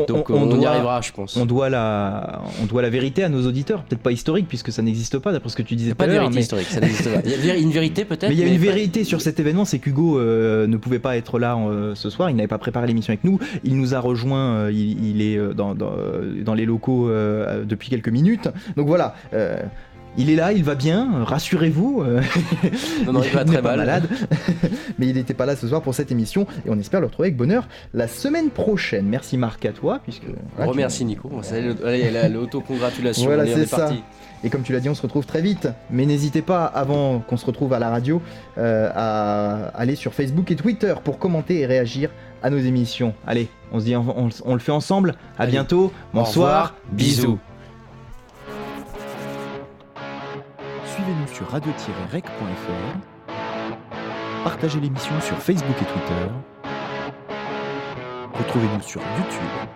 Donc on y arrivera, je pense. On doit la vérité à nos auditeurs, peut-être pas historique puisque ça n'existe pas d'après ce que tu disais. Pas de vérité historique, ça n'existe pas. Il y a une vérité peut-être. Mais il y a une vérité sur cet événement, c'est qu'Hugo ne pouvait pas être là ce soir, il n'avait pas préparé l'émission avec nous, il nous a rejoint, il est dans les locaux depuis quelques minutes, donc voilà, il est là, il va bien, rassurez-vous. Non, il va très mal, malade. Mais il n'était pas là ce soir pour cette émission et on espère le retrouver avec bonheur la semaine prochaine. Merci Marc à toi, puisque remercie Nico, c'est l'autocongratulation. Voilà, c'est ça. Parti. Et comme tu l'as dit, on se retrouve très vite. Mais n'hésitez pas, avant qu'on se retrouve à la radio, à aller sur Facebook et Twitter pour commenter et réagir à nos émissions. Allez, on se dit, on le fait ensemble. À bientôt. Bonsoir. Bisous. Suivez-nous sur radio-rec.fr. Partagez l'émission sur Facebook et Twitter. Retrouvez-nous sur YouTube.